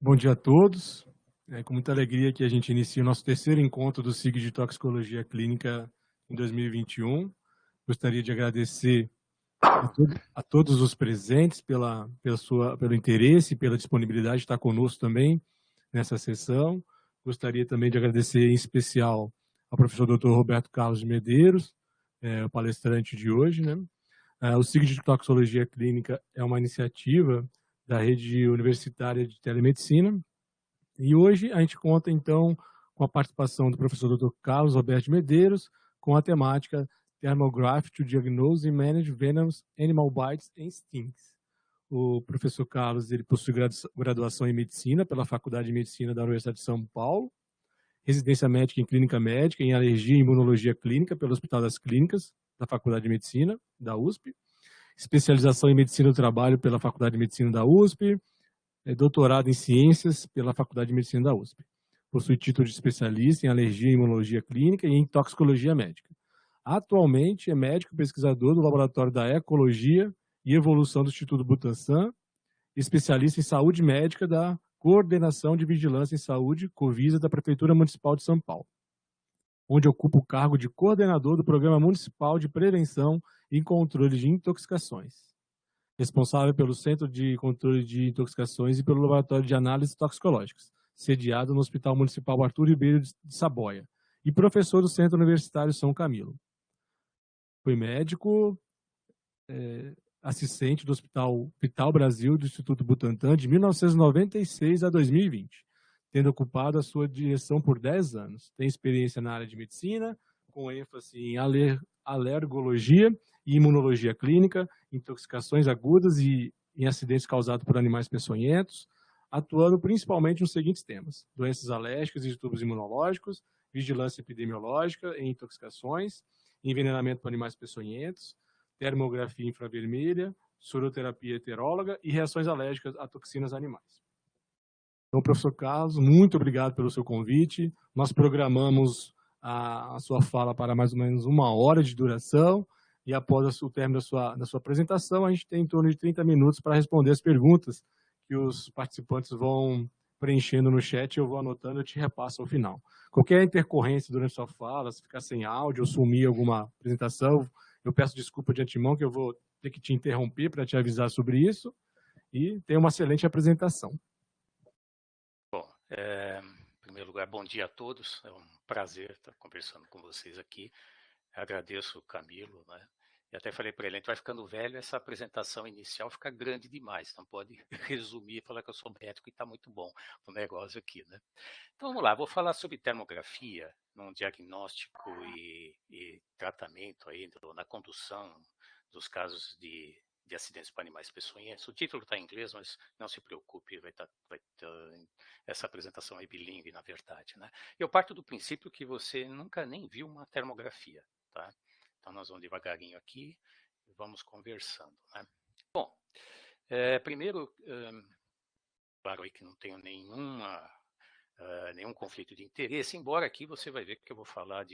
Bom dia a todos. É com muita alegria que a gente inicia o nosso terceiro encontro do SIG de Toxicologia Clínica em 2021. Gostaria de agradecer a todos os presentes pelo interesse e pela disponibilidade de estar conosco também nessa sessão. Gostaria também de agradecer em especial ao professor Dr. Roberto Carlos de Medeiros, o palestrante de hoje, né? O SIG de Toxicologia Clínica é uma iniciativa da Rede Universitária de Telemedicina, e hoje a gente conta, então, com a participação do professor Dr. Carlos Roberto de Medeiros, com a temática Thermograph to Diagnose and Manage Venomous Animal Bites and Stings. O professor Carlos ele possui graduação em Medicina pela Faculdade de Medicina da Universidade de São Paulo, residência médica em Clínica Médica, em Alergia e Imunologia Clínica pelo Hospital das Clínicas da Faculdade de Medicina da USP, especialização em Medicina do Trabalho pela Faculdade de Medicina da USP, doutorado em Ciências pela Faculdade de Medicina da USP. Possui título de especialista em Alergia e Imunologia Clínica e em Toxicologia Médica. Atualmente é médico pesquisador do Laboratório da Ecologia e Evolução do Instituto Butantan, especialista em saúde médica da Coordenação de Vigilância em Saúde, Covisa, da Prefeitura Municipal de São Paulo, onde ocupa o cargo de coordenador do Programa Municipal de Prevenção e Controle de Intoxicações, responsável pelo Centro de Controle de Intoxicações e pelo Laboratório de Análises Toxicológicas, sediado no Hospital Municipal Arthur Ribeiro de Saboia, e professor do Centro Universitário São Camilo. Foi médico, assistente do Hospital Vital Brasil do Instituto Butantan de 1996 a 2020, tendo ocupado a sua direção por 10 anos. Tem experiência na área de medicina, com ênfase em alergologia e imunologia clínica, intoxicações agudas e em acidentes causados por animais peçonhentos, atuando principalmente nos seguintes temas: doenças alérgicas e de tubos imunológicos, vigilância epidemiológica em intoxicações, envenenamento por animais peçonhentos, termografia infravermelha, soroterapia heteróloga e reações alérgicas a toxinas animais. Então, professor Carlos, muito obrigado pelo seu convite. Nós programamos a sua fala para mais ou menos 1 hora de duração, e após o término da sua apresentação, a gente tem em torno de 30 minutos para responder as perguntas que os participantes vão preenchendo no chat, eu vou anotando e eu te repasso ao final. Qualquer intercorrência durante a sua fala, se ficar sem áudio ou sumir alguma apresentação, eu peço desculpa de antemão, que eu vou ter que te interromper para te avisar sobre isso, e tenha uma excelente apresentação. Bom, em primeiro lugar, bom dia a todos. É um prazer estar conversando com vocês aqui. Agradeço o Camilo, né? E até falei para ele, a gente vai ficando velho, essa apresentação inicial fica grande demais, então pode resumir e falar que eu sou médico e está muito bom o negócio aqui, né? Então vamos lá, vou falar sobre termografia, num diagnóstico e tratamento aí, na condução dos casos de acidentes para animais peçonhentos. O título está em inglês, mas não se preocupe, essa apresentação é bilíngue, na verdade, né? Eu parto do princípio que você nunca nem viu uma termografia, tá? Então nós vamos devagarinho aqui e vamos conversando, né? Bom, primeiro, claro aí que não tenho nenhum conflito de interesse, embora aqui você vai ver que eu vou falar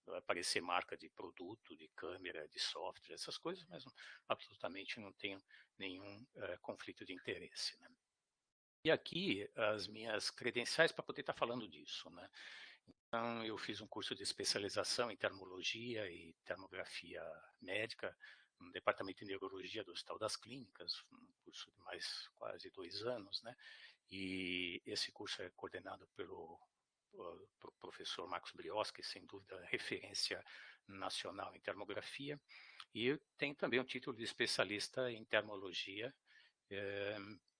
vai aparecer marca de produto, de câmera, de software, essas coisas, mas absolutamente não tenho nenhum conflito de interesse, né? E aqui as minhas credenciais para poder estar falando disso, né? Então, eu fiz um curso de especialização em termologia e termografia médica no Departamento de Neurologia do Hospital das Clínicas, um curso de mais quase 2 anos, né? E esse curso é coordenado pelo professor Marcos Brioski, sem dúvida referência nacional em termografia, e eu tenho também um título de especialista em termologia,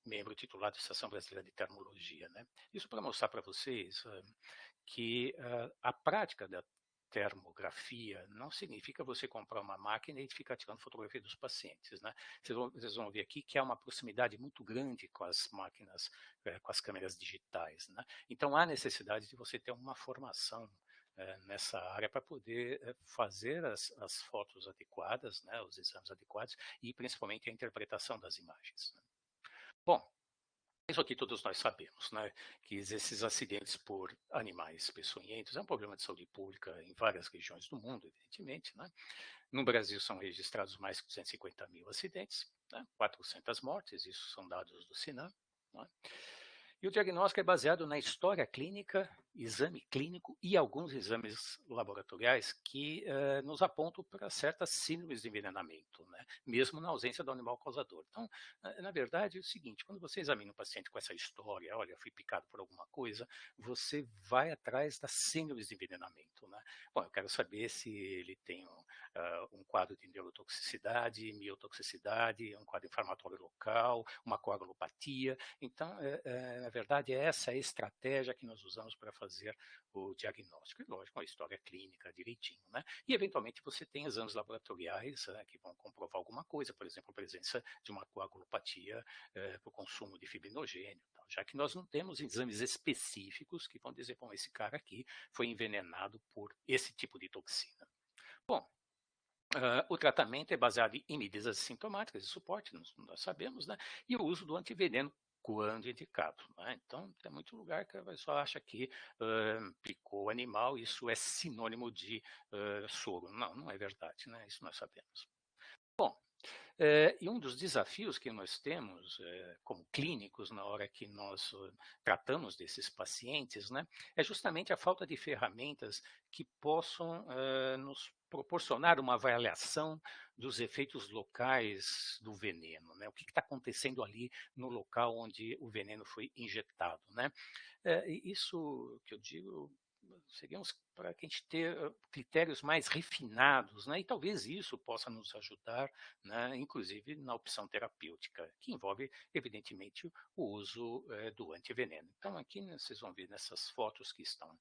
membro titular da Associação Brasileira de Termologia, né? Isso para mostrar para vocês que a prática da termografia não significa você comprar uma máquina e ficar tirando fotografia dos pacientes, né? Vocês vão ver aqui que há uma proximidade muito grande com as máquinas, com as câmeras digitais, né? Então há necessidade de você ter uma formação nessa área para poder fazer as fotos adequadas, né, os exames adequados e principalmente a interpretação das imagens, né? Bom, isso aqui todos nós sabemos, né, que esses acidentes por animais peçonhentos é um problema de saúde pública em várias regiões do mundo, evidentemente, né? No Brasil são registrados mais de 250 mil acidentes, né, 400 mortes, isso são dados do Sinam, né? E o diagnóstico é baseado na história clínica, exame clínico e alguns exames laboratoriais que nos apontam para certas síndromes de envenenamento, né? Mesmo na ausência do animal causador. Então, na verdade, é o seguinte, quando você examina um paciente com essa história, olha, fui picado por alguma coisa, você vai atrás das síndromes de envenenamento, né? Bom, eu quero saber se ele tem um quadro de neurotoxicidade, miotoxicidade, um quadro inflamatório local, uma coagulopatia. Então, na verdade, essa é a estratégia que nós usamos para fazer o diagnóstico. E, lógico, a história clínica direitinho, né? E, eventualmente, você tem exames laboratoriais que vão comprovar alguma coisa, por exemplo, a presença de uma coagulopatia por consumo de fibrinogênio, já que nós não temos exames específicos que vão dizer, bom, esse cara aqui foi envenenado por esse tipo de toxina. Bom, o tratamento é baseado em medidas sintomáticas de suporte, nós sabemos, né? E o uso do antiveneno quando indicado, né? Então, tem muito lugar que a pessoa acha que picou o animal, isso é sinônimo de soro. Não, não é verdade, né? Isso nós sabemos. Bom, e um dos desafios que nós temos como clínicos na hora que nós tratamos desses pacientes, né, é justamente a falta de ferramentas que possam nos proporcionar uma avaliação dos efeitos locais do veneno, né? O que está acontecendo ali no local onde o veneno foi injetado, né? Isso que eu digo seriam para que a gente ter critérios mais refinados, né? E talvez isso possa nos ajudar, né? Inclusive na opção terapêutica, que envolve, evidentemente, o uso do antiveneno. Então, aqui vocês vão ver nessas fotos que estão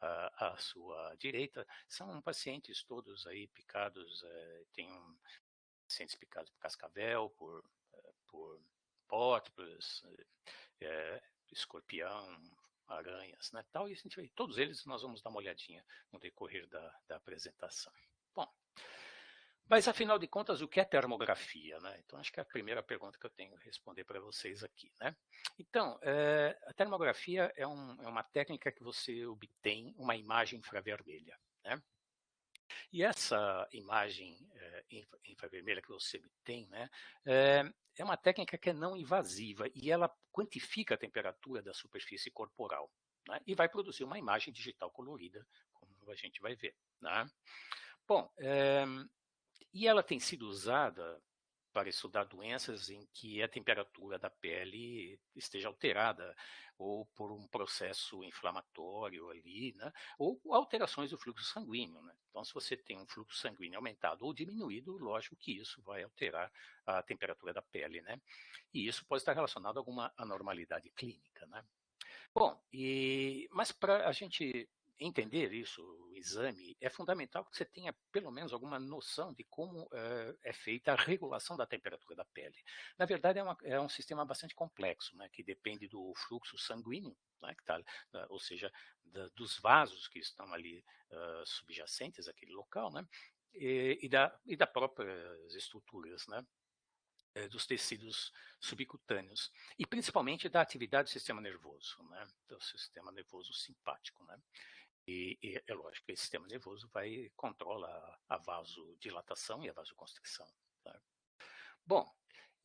à sua direita, são pacientes todos aí picados, tem pacientes picados por cascavel, por pótipos, escorpião, aranhas, né, tal, e a gente vai, todos eles nós vamos dar uma olhadinha no decorrer da apresentação. Bom, mas afinal de contas, o que é termografia, né? Então, acho que é a primeira pergunta que eu tenho que responder para vocês aqui, né? Então, a termografia é uma técnica que você obtém uma imagem infravermelha, né? E essa imagem infravermelha que você obtém, né, é uma técnica que é não invasiva e ela quantifica a temperatura da superfície corporal, né, e vai produzir uma imagem digital colorida, como a gente vai ver, né? Bom, e ela tem sido usada para estudar doenças em que a temperatura da pele esteja alterada, ou por um processo inflamatório ali, né? Ou alterações do fluxo sanguíneo, né? Então, se você tem um fluxo sanguíneo aumentado ou diminuído, lógico que isso vai alterar a temperatura da pele, né? E isso pode estar relacionado a alguma anormalidade clínica, né? Bom, mas para a gente entender isso, o exame, é fundamental que você tenha pelo menos alguma noção de como é feita a regulação da temperatura da pele. Na verdade, é um sistema bastante complexo, né, que depende do fluxo sanguíneo, né, ou seja, dos vasos que estão ali subjacentes àquele local, né, e das próprias estruturas, né, dos tecidos subcutâneos e principalmente da atividade do sistema nervoso, né, do sistema nervoso simpático, né. E é lógico que esse sistema nervoso controla a vasodilatação e a vasoconstricção. Tá? Bom,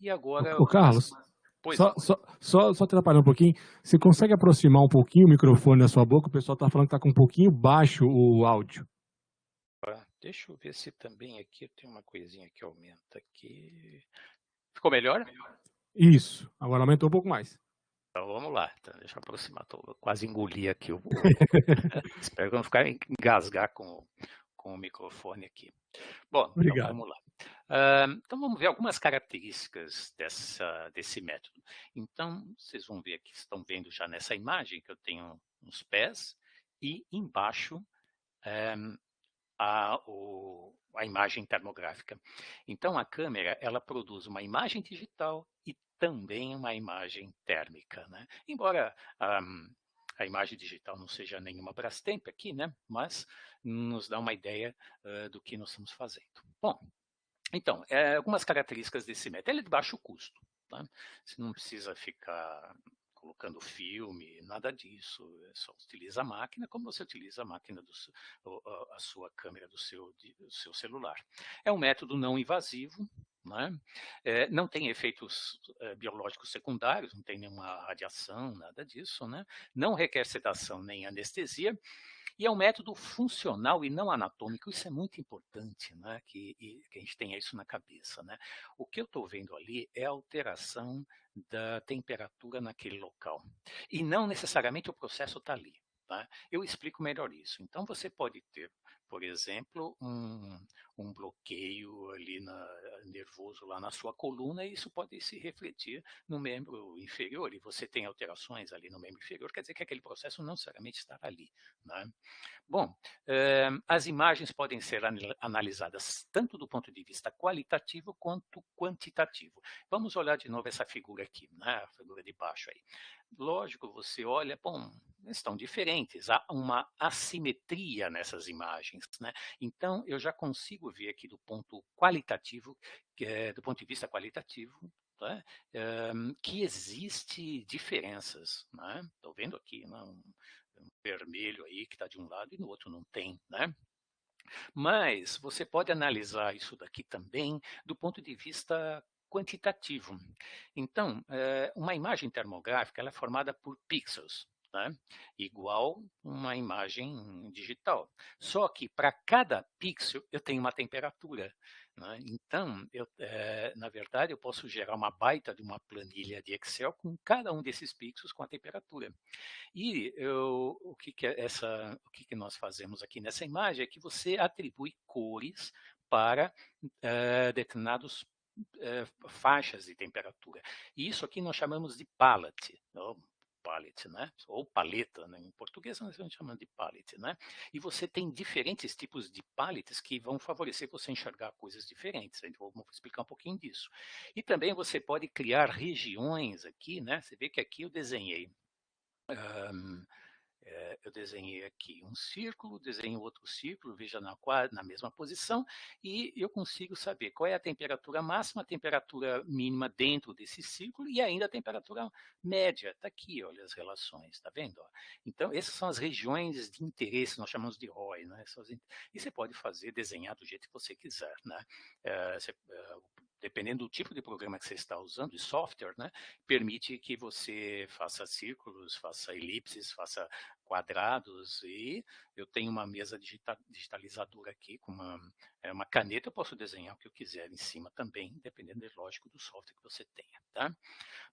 e agora Ô, Carlos, Pois só, não. só, só te atrapalhar um pouquinho. Você consegue aproximar um pouquinho o microfone da sua boca? O pessoal está falando que está com um pouquinho baixo o áudio. Deixa eu ver se também aqui eu tenho uma coisinha que aumenta aqui. Ficou melhor? Isso, agora aumentou um pouco mais. Então vamos lá, então, deixa eu aproximar, quase engoli aqui espero não ficar engasgar com o microfone aqui. Bom, então Obrigado. vamos lá. Então vamos ver algumas características desse método. Então, vocês vão ver aqui, estão vendo já nessa imagem que eu tenho uns pés e embaixo a imagem termográfica. Então a câmera ela produz uma imagem digital e também uma imagem térmica, né? Embora a imagem digital não seja nenhuma Brastemp aqui, né? Mas nos dá uma ideia do que nós estamos fazendo. Bom, então, algumas características desse método. Ele é de baixo custo. Tá? Você não precisa ficar colocando filme, nada disso. Só utiliza a máquina como você utiliza a máquina, a sua câmera do seu celular. É um método não invasivo, né? Não tem efeitos biológicos secundários, não tem nenhuma radiação, nada disso, né? Não requer sedação nem anestesia, e é um método funcional e não anatômico. Isso é muito importante, né? Que a gente tenha isso na cabeça, né? O que eu estou vendo ali é a alteração da temperatura naquele local, e não necessariamente o processo está ali. Tá? Eu explico melhor isso. Então, você pode ter, por exemplo, um bloqueio ali nervoso lá na sua coluna, e isso pode se refletir no membro inferior, e você tem alterações ali no membro inferior, quer dizer que aquele processo não necessariamente está ali. Né? Bom, as imagens podem ser analisadas tanto do ponto de vista qualitativo quanto quantitativo. Vamos olhar de novo essa figura aqui, né? A figura de baixo aí. Lógico, você olha, bom, estão diferentes, há uma assimetria nessas imagens, né? Então, eu já consigo ver aqui do ponto qualitativo, do ponto de vista qualitativo, né? Que existe diferenças, né? Estou vendo aqui, né? Um vermelho aí que está de um lado e no outro não tem, né? Mas você pode analisar isso daqui também do ponto de vista quantitativo. Então, uma imagem termográfica ela é formada por pixels, né? Igual uma imagem digital. Só que para cada pixel eu tenho uma temperatura. Né? Então, na verdade, eu posso gerar uma baita de uma planilha de Excel com cada um desses pixels com a temperatura. E o que nós fazemos aqui nessa imagem é que você atribui cores para determinados faixas de temperatura. E isso aqui nós chamamos de palette, ou palette, né? Ou paleta, né? Em português nós estamos chamando de palette, né? E você tem diferentes tipos de palettes que vão favorecer você enxergar coisas diferentes. Então, vou explicar um pouquinho disso. E também você pode criar regiões aqui, né? Você vê que aqui eu desenhei eu desenhei aqui um círculo, desenho outro círculo, veja na mesma posição, e eu consigo saber qual é a temperatura máxima, a temperatura mínima dentro desse círculo e ainda a temperatura média. Está aqui, olha as relações, está vendo? Então, essas são as regiões de interesse, nós chamamos de ROI, né? E você pode fazer, desenhar do jeito que você quiser, né? Dependendo do tipo de programa que você está usando, de software, né, permite que você faça círculos, faça elipses, faça quadrados, e eu tenho uma mesa digitalizadora aqui com uma caneta, eu posso desenhar o que eu quiser em cima também, dependendo, lógico, do software que você tenha. Tá?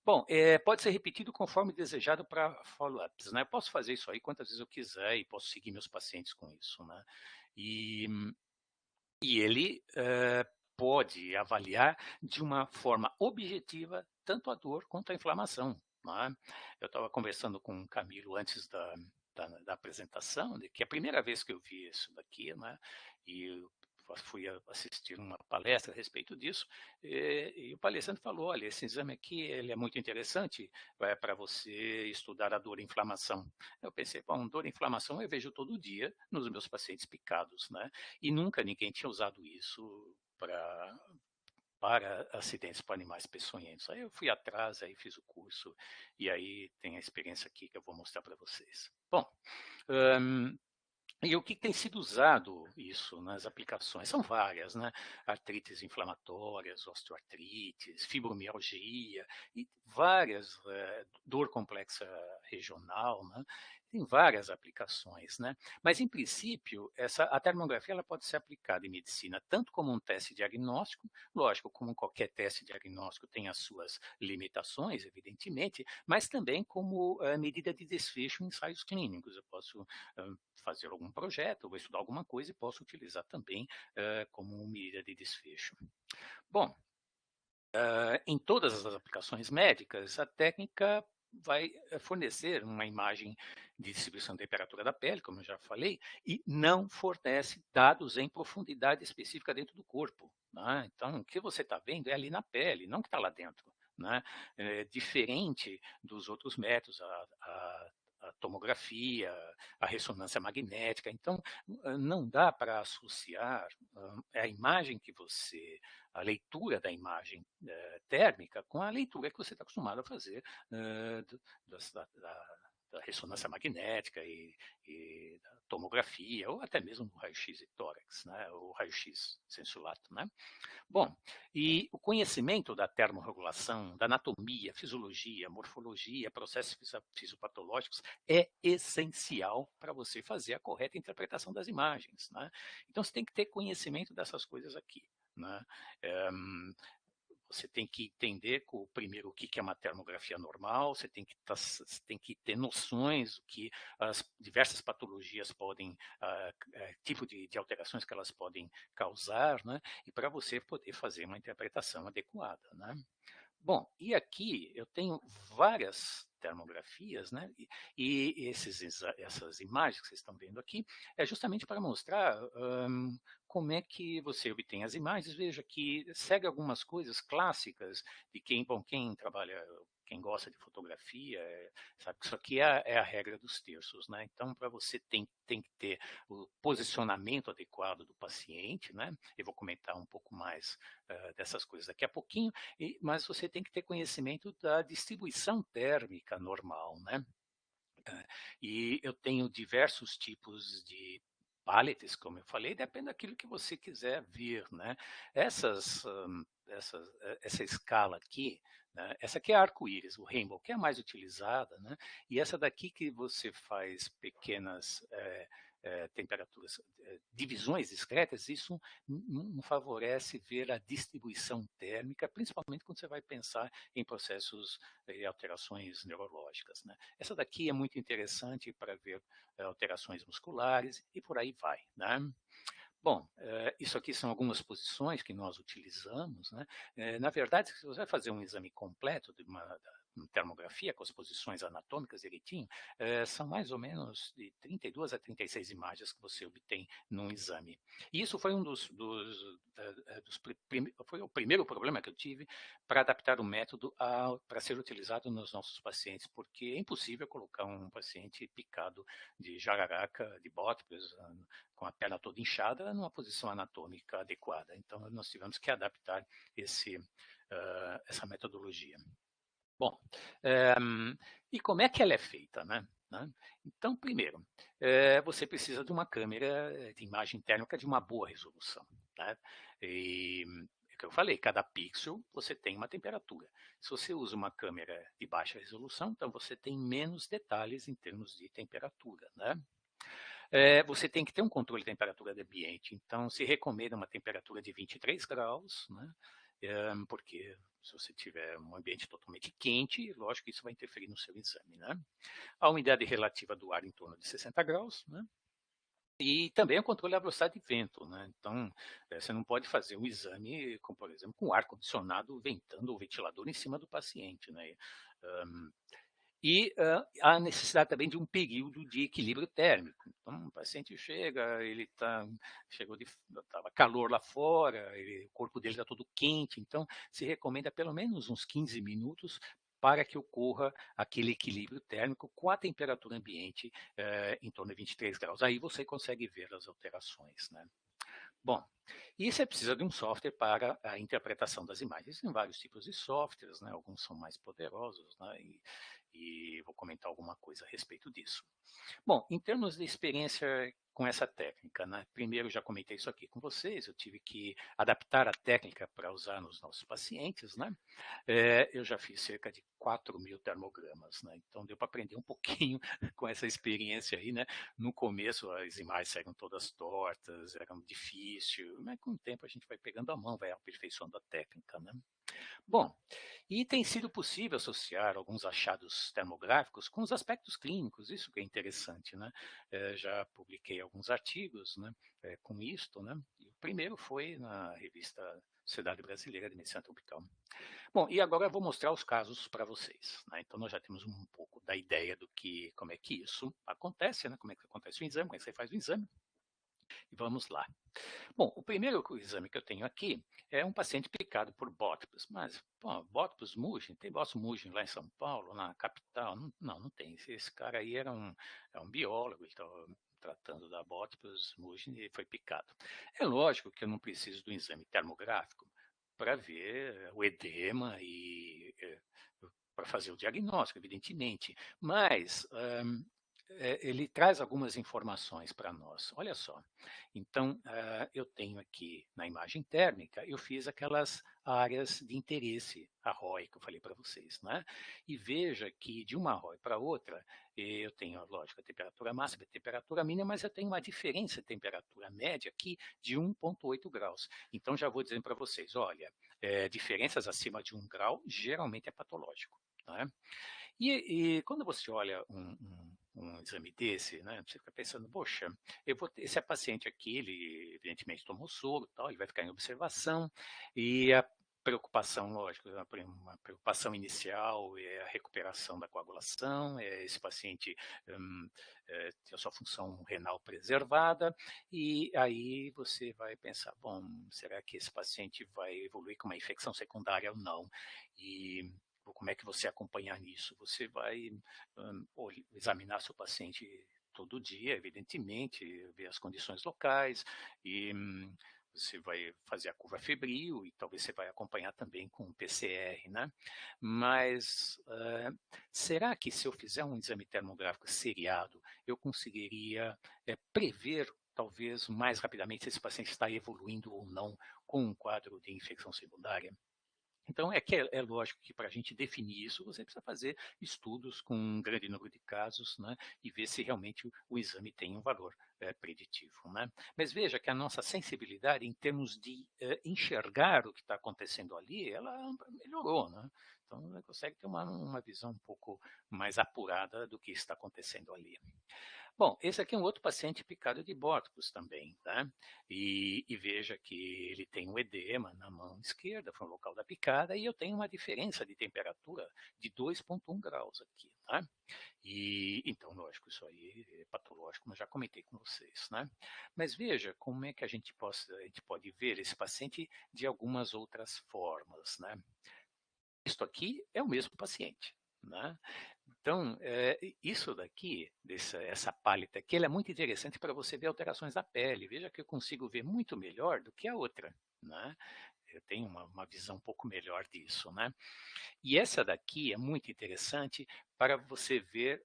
Bom, pode ser repetido conforme desejado para follow-ups. Né? Eu posso fazer isso aí quantas vezes eu quiser e posso seguir meus pacientes com isso. Né? E ele pode avaliar de uma forma objetiva tanto a dor quanto a inflamação. Né? Eu estava conversando com o Camilo antes da apresentação, de que a primeira vez que eu vi isso daqui, né, e eu fui assistir uma palestra a respeito disso, e o palestrante falou, olha, esse exame aqui ele é muito interessante para você estudar a dor e inflamação. Eu pensei, bom, dor e inflamação eu vejo todo dia nos meus pacientes picados, né? E nunca ninguém tinha usado isso para acidentes para animais peçonhentos. Aí eu fui atrás, aí fiz o curso, e aí tem a experiência aqui que eu vou mostrar para vocês. Bom, e o que tem sido usado isso nas aplicações? São várias, né? Artrites inflamatórias, osteoartrites, fibromialgia e várias, dor complexa regional, né? Tem várias aplicações, né? Mas, em princípio, a termografia ela pode ser aplicada em medicina tanto como um teste diagnóstico, lógico, como qualquer teste diagnóstico tem as suas limitações, evidentemente, mas também como medida de desfecho em ensaios clínicos. Eu posso fazer algum projeto, vou estudar alguma coisa e posso utilizar também como medida de desfecho. Bom, em todas as aplicações médicas, a técnica vai fornecer uma imagem de distribuição de temperatura da pele, como eu já falei, e não fornece dados em profundidade específica dentro do corpo. Né? Então, o que você está vendo é ali na pele, não que está lá dentro. Né? Diferente dos outros métodos, a tomografia, a ressonância magnética. Então, não dá para associar a imagem que você, a leitura da imagem térmica com a leitura que você está acostumado a fazer da ressonância magnética e da tomografia, ou até mesmo do raio-x de tórax, né, o raio-x sensulato, né? Bom, e o conhecimento da termorregulação, da anatomia, fisiologia, morfologia, processos fisiopatológicos é essencial para você fazer a correta interpretação das imagens, né? Então, você tem que ter conhecimento dessas coisas aqui, né? Você tem que entender primeiro o que é uma termografia normal, você tem que ter noções do que as diversas patologias podem, tipo de alterações que elas podem causar, né? E para você poder fazer uma interpretação adequada, né? Bom, e aqui eu tenho várias termografias, né? E essas imagens que vocês estão vendo aqui é justamente para mostrar como é que você obtém as imagens. Veja que segue algumas coisas clássicas de quem trabalha, quem gosta de fotografia, sabe que isso aqui é a regra dos terços, né? Então, para você tem que ter o posicionamento adequado do paciente, né? Eu vou comentar um pouco mais dessas coisas daqui a pouquinho, mas você tem que ter conhecimento da distribuição térmica normal, né? E eu tenho diversos tipos de paletes, como eu falei, depende daquilo que você quiser ver, né? Essa escala aqui, né? Essa aqui é arco-íris, o rainbow, que é a mais utilizada, né? E essa daqui que você faz pequenas temperaturas, divisões discretas, isso não favorece ver a distribuição térmica, principalmente quando você vai pensar em processos e alterações neurológicas, né? Essa daqui é muito interessante para ver alterações musculares e por aí vai, né? Bom, isso aqui são algumas posições que nós utilizamos, né? Na verdade, se você vai fazer um exame completo de uma termografia com as posições anatômicas direitinho, são mais ou menos de 32 a 36 imagens que você obtém num exame. E isso foi foi o primeiro problema que eu tive para adaptar o método para ser utilizado nos nossos pacientes, porque é impossível colocar um paciente picado de jararaca, de bótricos, com a perna toda inchada, numa posição anatômica adequada. Então, nós tivemos que adaptar essa metodologia. Bom, e como é que ela é feita, né? Então, primeiro, você precisa de uma câmera de imagem térmica de uma boa resolução, né? E é o que eu falei, cada pixel você tem uma temperatura. Se você usa uma câmera de baixa resolução, então você tem menos detalhes em termos de temperatura, né? Você tem que ter um controle de temperatura do ambiente. Então, se recomenda uma temperatura de 23 graus, né? Porque se você tiver um ambiente totalmente quente, lógico que isso vai interferir no seu exame, né? A umidade relativa do ar em torno de 60 graus, né? E também o controle da velocidade de vento, né? Então, você não pode fazer um exame, por exemplo, com ar-condicionado ventando o ventilador em cima do paciente, né? E a necessidade também de um período de equilíbrio térmico. Então, o paciente chega, estava calor lá fora, o corpo dele está todo quente, então se recomenda pelo menos uns 15 minutos para que ocorra aquele equilíbrio térmico com a temperatura ambiente em torno de 23 graus. Aí você consegue ver as alterações, né? Bom, e você precisa de um software para a interpretação das imagens. Tem vários tipos de softwares, né? Alguns são mais poderosos, né? E vou comentar alguma coisa a respeito disso. Bom, em termos de experiência com essa técnica, né? Primeiro, já comentei isso aqui com vocês, eu tive que adaptar a técnica para usar nos nossos pacientes, né? Eu já fiz cerca de 4.000 termogramas, né? Então deu para aprender um pouquinho com essa experiência aí, né? No começo as imagens eram todas tortas, eram difíceis, mas com o tempo a gente vai pegando a mão, vai aperfeiçoando a técnica, né? Bom, e tem sido possível associar alguns achados termográficos com os aspectos clínicos, isso que é interessante, né? Já publiquei alguns artigos, né, com isto, né? E o primeiro foi na revista Sociedade Brasileira de Medicina Tropical. Bom, e agora eu vou mostrar os casos para vocês, né? Então nós já temos um pouco da ideia como é que isso acontece, né? Como é que acontece o exame, como é que você faz o exame. E vamos lá. Bom, o primeiro exame que eu tenho aqui é um paciente picado por bótripos, mas, pô, bótripos mugem, tem bótripos mugem lá em São Paulo, na capital? Não tem. Esse cara aí é um biólogo, ele estava tratando da bótripos mugem e foi picado. É lógico que eu não preciso do exame termográfico para ver o edema e para fazer o diagnóstico, evidentemente, mas ele traz algumas informações para nós. Olha só, então eu tenho aqui na imagem térmica, eu fiz aquelas áreas de interesse, a ROI que eu falei para vocês, né? E veja que de uma ROI para outra, eu tenho, lógico, a temperatura máxima e a temperatura mínima, mas eu tenho uma diferença de temperatura média aqui de 1,8 graus. Então já vou dizendo para vocês, olha, diferenças acima de 1 grau geralmente é patológico, né? E quando você olha um exame desse, né, você fica pensando, poxa, esse paciente aqui, ele evidentemente tomou soro, tal, ele vai ficar em observação, e a preocupação, lógico, uma preocupação inicial é a recuperação da coagulação, é esse paciente ter a sua função renal preservada, e aí você vai pensar, bom, será que esse paciente vai evoluir com uma infecção secundária ou não? E como é que você acompanhar nisso? Você vai examinar seu paciente todo dia, evidentemente, ver as condições locais e você vai fazer a curva febril e talvez você vai acompanhar também com o PCR, né? Mas será que se eu fizer um exame termográfico seriado, eu conseguiria prever talvez mais rapidamente se esse paciente está evoluindo ou não com um quadro de infecção secundária? Então, é lógico que para a gente definir isso, você precisa fazer estudos com um grande número de casos, né, e ver se realmente o exame tem um valor preditivo. Né? Mas veja que a nossa sensibilidade em termos de enxergar o que está acontecendo ali, ela melhorou. Né? Então, você consegue ter uma visão um pouco mais apurada do que está acontecendo ali. Bom, esse aqui é um outro paciente picado de bórticos também, tá? E veja que ele tem um edema na mão esquerda, foi o local da picada, e eu tenho uma diferença de temperatura de 2,1 graus aqui, tá? E, então, lógico, isso aí é patológico, como eu já comentei com vocês, né? Mas veja como é que a gente pode ver esse paciente de algumas outras formas, né? Isto aqui é o mesmo paciente, né? Então, isso daqui, essa pálida aqui, ela é muito interessante para você ver alterações da pele. Veja que eu consigo ver muito melhor do que a outra, né? Eu tenho uma visão um pouco melhor disso, né? E essa daqui é muito interessante para você ver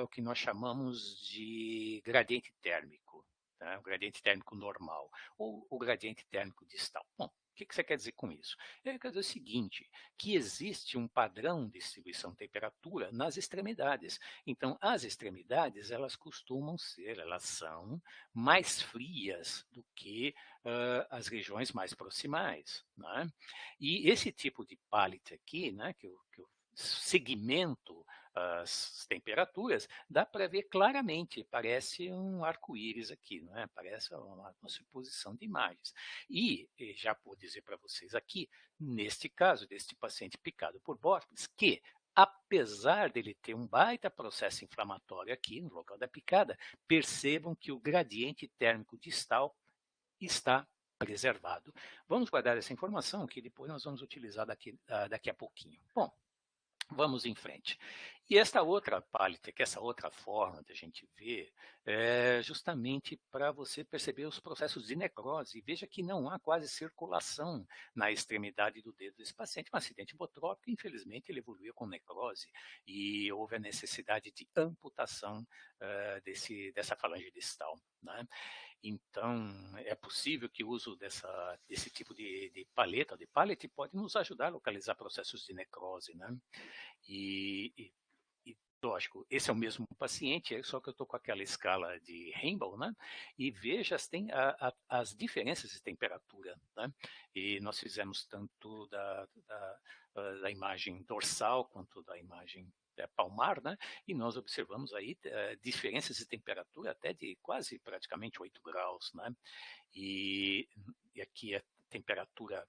o que nós chamamos de gradiente térmico, tá? O gradiente térmico normal, ou o gradiente térmico distal. Bom, o que você quer dizer com isso? Ele quer dizer o seguinte, que existe um padrão de distribuição de temperatura nas extremidades. Então, as extremidades, elas são mais frias do que as regiões mais proximais. Né? E esse tipo de pallet aqui, né, que eu segmento as temperaturas, dá para ver claramente, parece um arco-íris aqui, não é? Parece uma superposição de imagens. E já vou dizer para vocês aqui, neste caso, deste paciente picado por bófidus, que apesar dele ter um baita processo inflamatório aqui no local da picada, percebam que o gradiente térmico distal está preservado. Vamos guardar essa informação que depois nós vamos utilizar daqui a pouquinho. Bom, vamos em frente. E esta outra paleta, que essa outra forma de a gente ver, é justamente para você perceber os processos de necrose. Veja que não há quase circulação na extremidade do dedo desse paciente. Um acidente botrópico, infelizmente, ele evoluiu com necrose e houve a necessidade de amputação dessa falange distal. Né? Então, é possível que o uso desse tipo de paleta, de pallet, pode nos ajudar a localizar processos de necrose, né? E lógico, esse é o mesmo paciente, só que eu estou com aquela escala de Rainbow, né? E veja as diferenças de temperatura, né? E nós fizemos tanto da imagem dorsal quanto da imagem palmar, né? E nós observamos aí diferenças de temperatura até de quase praticamente 8 graus, né? E aqui a temperatura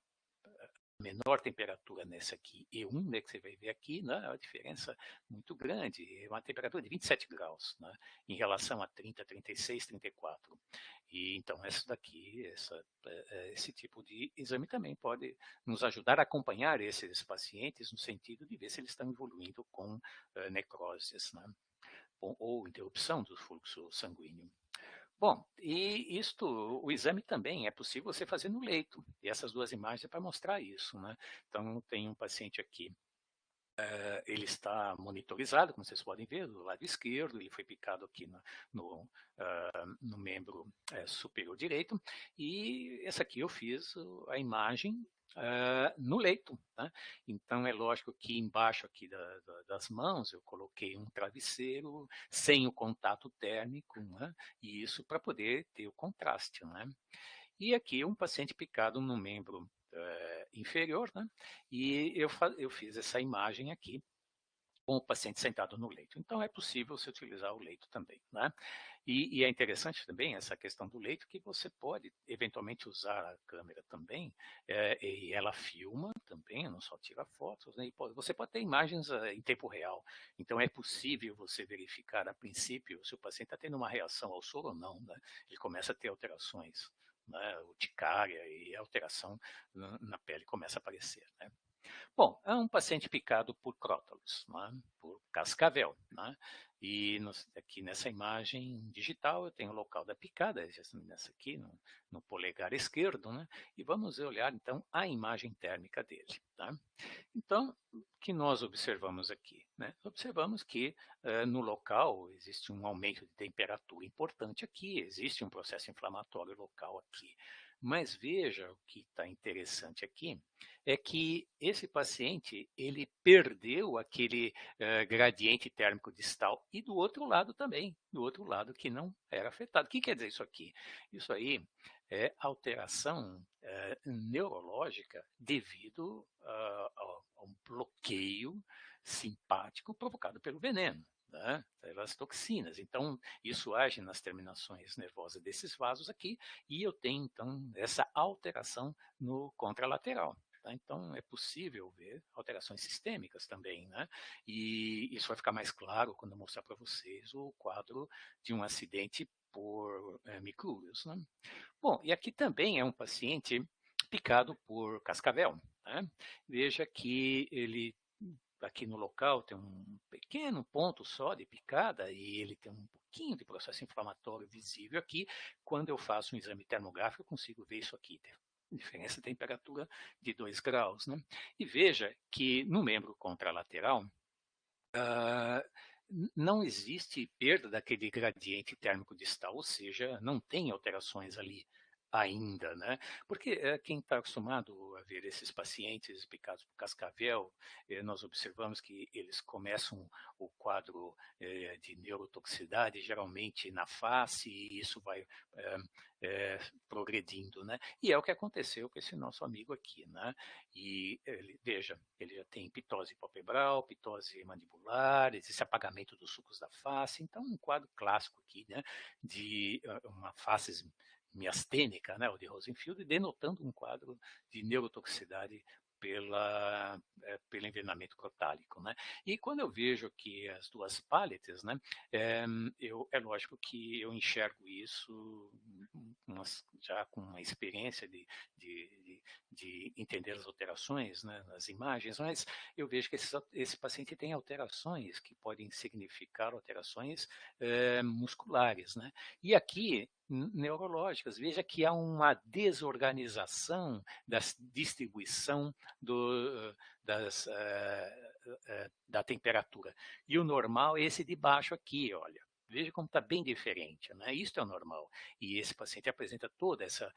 menor temperatura nessa aqui, E1, né, que você vai ver aqui, né, é uma diferença muito grande, é uma temperatura de 27 graus, né, em relação a 30, 36, 34. E então esse tipo de exame também pode nos ajudar a acompanhar esses pacientes no sentido de ver se eles estão evoluindo com necroses, né, ou interrupção do fluxo sanguíneo. Bom, o exame também é possível você fazer no leito. E essas duas imagens é para mostrar isso, né? Então, tem um paciente aqui ele está monitorizado, como vocês podem ver, do lado esquerdo, ele foi picado aqui no membro superior direito, e essa aqui eu fiz a imagem no leito. Né? Então é lógico que embaixo aqui das mãos eu coloquei um travesseiro sem o contato térmico, né? E isso para poder ter o contraste. Né? E aqui um paciente picado no membro inferior, né? E eu fiz essa imagem aqui com o paciente sentado no leito. Então, é possível você utilizar o leito também. Né? E é interessante também essa questão do leito, que você pode eventualmente usar a câmera também, e ela filma também, não só tira fotos, né? E você pode ter imagens em tempo real. Então, é possível você verificar, a princípio, se o paciente está tendo uma reação ao soro ou não. Né? Ele começa a ter alterações, né? Urticária, e alteração na pele começa a aparecer. Né? Bom, é um paciente picado por crótalos, né, por cascavel. Né, e aqui nessa imagem digital eu tenho o local da picada, nessa aqui, no polegar esquerdo. Né, e vamos olhar então a imagem térmica dele. Tá? Então, o que nós observamos aqui? Né? Observamos que no local existe um aumento de temperatura importante aqui, existe um processo inflamatório local aqui. Mas veja, o que está interessante aqui é que esse paciente ele perdeu aquele gradiente térmico distal, e do outro lado também, do outro lado que não era afetado. O que quer dizer isso aqui? Isso aí é alteração neurológica devido a um bloqueio simpático provocado pelo veneno. Né, pelas toxinas. Então, isso age nas terminações nervosas desses vasos aqui, e eu tenho, então, essa alteração no contralateral. Tá? Então, é possível ver alterações sistêmicas também. Né? E isso vai ficar mais claro quando eu mostrar para vocês o quadro de um acidente por micúrios. Né? Bom, e aqui também é um paciente picado por cascavel. Né? Veja que ele aqui no local tem um pequeno ponto só de picada, e ele tem um pouquinho de processo inflamatório visível aqui. Quando eu faço um exame termográfico, eu consigo ver isso aqui. Tem diferença de temperatura de 2 graus. Né? E veja que no membro contralateral, não existe perda daquele gradiente térmico distal, ou seja, não tem alterações ali ainda, né? Porque quem está acostumado a ver esses pacientes picados por cascavel, nós observamos que eles começam o quadro de neurotoxicidade geralmente na face, e isso vai progredindo, né? E é o que aconteceu com esse nosso amigo aqui, né? E veja, ele já tem pitose palpebral, pitose mandibular, esse apagamento dos sucos da face. Então, um quadro clássico aqui, né, de uma face miastênica, né, o de Rosenfield, denotando um quadro de neurotoxicidade pelo envenenamento crotálico. Né? E quando eu vejo aqui as duas paletes, né, é lógico que eu enxergo isso já com uma experiência de entender as alterações, né, nas imagens, mas eu vejo que esse paciente tem alterações que podem significar alterações musculares. Né? E aqui, neurológicas, veja que há uma desorganização da distribuição da temperatura. E o normal é esse de baixo aqui, olha. Veja como está bem diferente, né? Isso é o normal. E esse paciente apresenta toda essa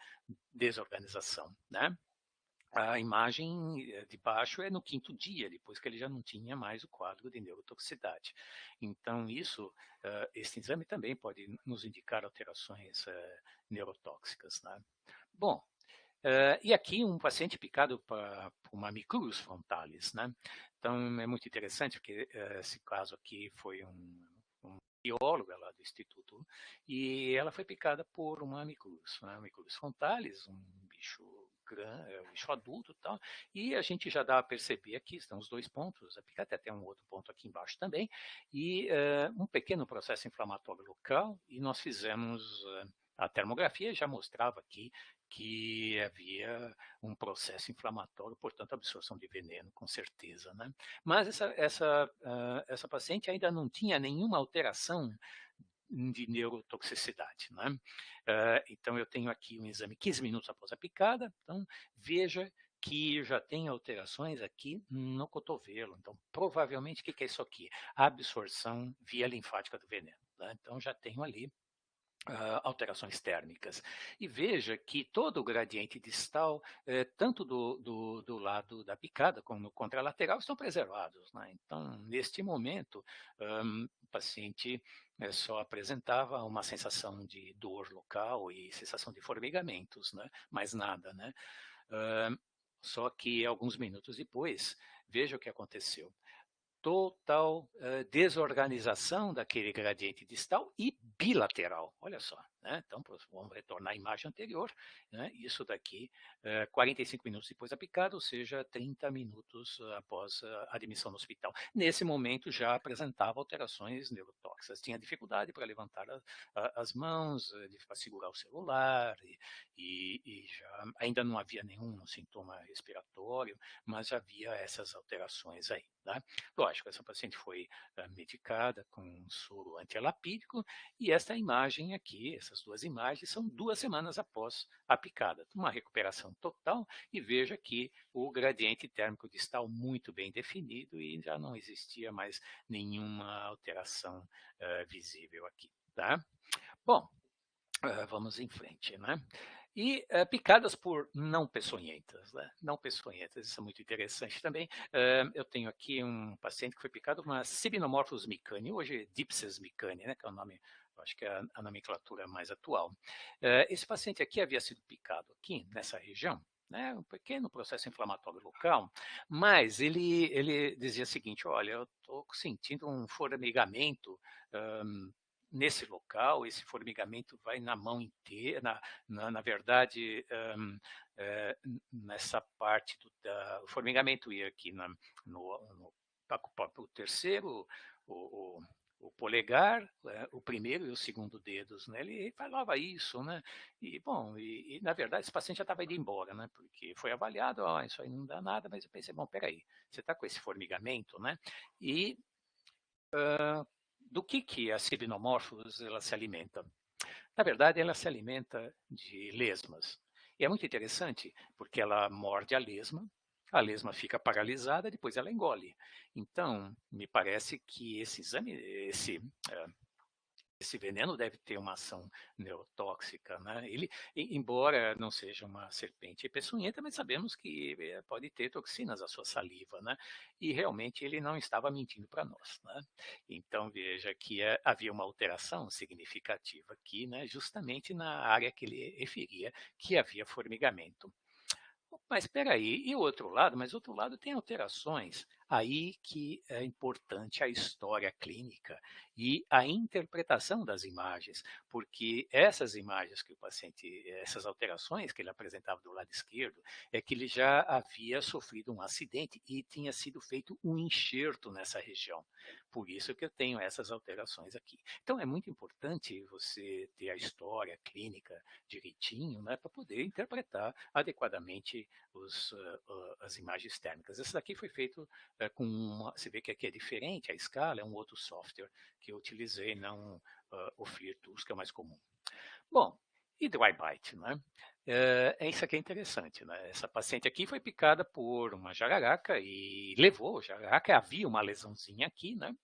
desorganização, né? A imagem de baixo é no 5º dia, depois que ele já não tinha mais o quadro de neurotoxicidade. Então, esse exame também pode nos indicar alterações neurotóxicas. Né? Bom, e aqui um paciente picado por uma micrurus frontalis. Né? Então, é muito interessante, porque esse caso aqui foi um bióloga lá do Instituto, e ela foi picada por uma micrurus, né? Micrurus frontalis, um bicho bicho adulto e tal, e a gente já dá a perceber aqui, estão os 2 pontos, a picada até um outro ponto aqui embaixo também, e um pequeno processo inflamatório local, e nós fizemos a termografia, já mostrava aqui que havia um processo inflamatório, portanto, absorção de veneno, com certeza. Né? Mas essa paciente ainda não tinha nenhuma alteração de neurotoxicidade. Né? Então, eu tenho aqui um exame 15 minutos após a picada. Então, veja aqui já tem alterações aqui no cotovelo. Então, provavelmente, o que é isso aqui? A absorção via linfática do veneno. Né? Então, já tenho ali alterações térmicas. E veja que todo o gradiente distal, tanto do lado da picada como no contralateral, estão preservados. Né? Então, neste momento, o paciente só apresentava uma sensação de dor local e sensação de formigamentos, né? Mais nada. Né? Só que alguns minutos depois, veja o que aconteceu. Total desorganização daquele gradiente distal e bilateral. Olha só. Né? Então, vamos retornar à imagem anterior. Né? Isso daqui, 45 minutos depois da picada, ou seja, 30 minutos após a admissão no hospital. Nesse momento, já apresentava alterações neurotóxicas. Tinha dificuldade para levantar as mãos, para segurar o celular, e já, ainda não havia nenhum sintoma respiratório, mas já havia essas alterações aí. Tá? Lógico, essa paciente foi medicada com um soro antialapídico, e esta imagem aqui, essas duas imagens, são 2 semanas após a picada. Uma recuperação total, e veja que o gradiente térmico distal muito bem definido e já não existia mais nenhuma alteração visível aqui. Tá? Bom, vamos em frente, né? E picadas por não peçonhentas, né? Não peçonhentas, isso é muito interessante também. Eu tenho aqui um paciente que foi picado por uma Sibinomorphus micani, hoje Dipses micani, né? Que é o nome, acho que é a nomenclatura mais atual. Esse paciente aqui havia sido picado aqui, nessa região, né, um pequeno processo inflamatório local, mas ele dizia o seguinte: olha, eu estou sentindo um formigamento nesse local, esse formigamento vai na mão inteira, na verdade, nessa parte o formigamento ia aqui para o terceiro, o polegar, o primeiro e o segundo dedos, né? Ele falava isso, né? E, bom, na verdade esse paciente já estava indo embora, né? Porque foi avaliado, isso aí não dá nada, mas eu pensei, bom, peraí, você está com esse formigamento, né? E do que a Sibinomorphus ela se alimenta? Na verdade, ela se alimenta de lesmas. E é muito interessante, porque ela morde a lesma fica paralisada, depois ela engole. Então, me parece que esse veneno deve ter uma ação neurotóxica, né? Ele, embora não seja uma serpente peçonhenta, mas sabemos que pode ter toxinas na sua saliva, né? E realmente ele não estava mentindo para nós, né? Então veja que havia uma alteração significativa aqui, né? Justamente na área que ele referia que havia formigamento. Mas espera aí, e o outro lado? Mas o outro lado tem alterações. Aí que é importante a história clínica e a interpretação das imagens, porque essas imagens que o paciente, essas alterações que ele apresentava do lado esquerdo, é que ele já havia sofrido um acidente e tinha sido feito um enxerto nessa região. Por isso que eu tenho essas alterações aqui. Então é muito importante você ter a história clínica direitinho, né, para poder interpretar adequadamente as imagens térmicas. Esse daqui foi feito você vê que aqui é diferente, a escala é um outro software que eu utilizei, não o FLIR-Tools, que é o mais comum. Bom, e dry bite, né? Isso aqui é interessante, né? Essa paciente aqui foi picada por uma jararaca e levou a jararaca, havia uma lesãozinha aqui, né?